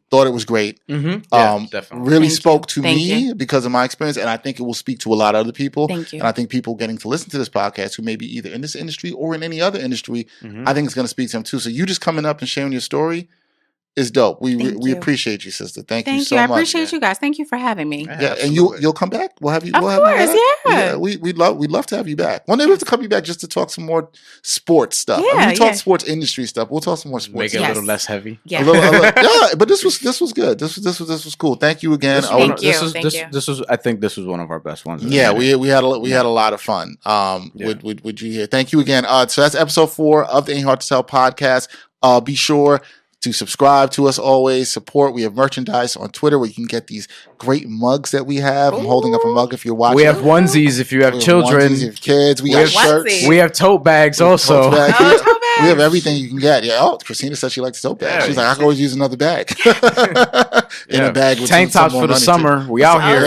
Speaker 1: thought it was great.
Speaker 2: Mm-hmm. Yeah, definitely.
Speaker 1: Really spoke to me because of my experience, and I think it will speak to a lot of other people.
Speaker 3: Thank you.
Speaker 1: And I think people getting to listen to this podcast who may be either in this industry or in any other industry, I think it's going to speak to them too. So you just coming up and sharing your story is dope. We appreciate you, sister. Thank you so much.
Speaker 3: I appreciate you guys. Thank you for having me.
Speaker 1: Yeah, and you'll come back. We'll have you.
Speaker 3: Of course, yeah.
Speaker 1: We'd love to have you back. One day we have to come you back just to talk some more sports stuff.
Speaker 3: Yeah,
Speaker 1: we talk sports industry stuff. We'll talk some more sports.
Speaker 2: Make it a little less heavy.
Speaker 3: Yeah,
Speaker 1: but this was good. This was cool. Thank you again.
Speaker 3: Thank you.
Speaker 2: I think this was one of our best ones.
Speaker 1: Yeah, we had a lot of fun. With you here. Thank you again. So that's episode 4 of the Ain't Hard to Tell podcast. Be sure to subscribe to us always, support. We have merchandise on Twitter where you can get these great mugs that we have. I'm holding up a mug if you're watching.
Speaker 2: We have onesies if you have children.
Speaker 1: Onesies if you have kids. We got shirts.
Speaker 2: We have tote bags also.
Speaker 1: We have everything you can get. Yeah. Oh, Christina said she likes tote bags. She's like, I can always use another bag. In a bag with
Speaker 2: tank tops for the summer. We out here.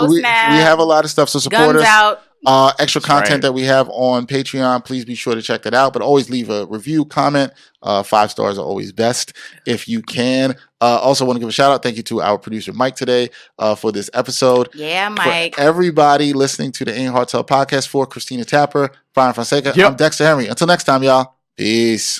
Speaker 1: We have a lot of stuff, so support us.
Speaker 3: Guns out.
Speaker 1: Extra content that we have on Patreon. Please be sure to check that out. But always leave a review, comment. 5 stars are always best if you can. Also want to give a shout out. Thank you to our producer Mike today for this episode.
Speaker 3: Yeah, Mike.
Speaker 1: For everybody listening to the Ain't Hard to Tell podcast, for Christina Tapper, Brian Fonseca, I'm Dexter Henry. Until next time, y'all. Peace.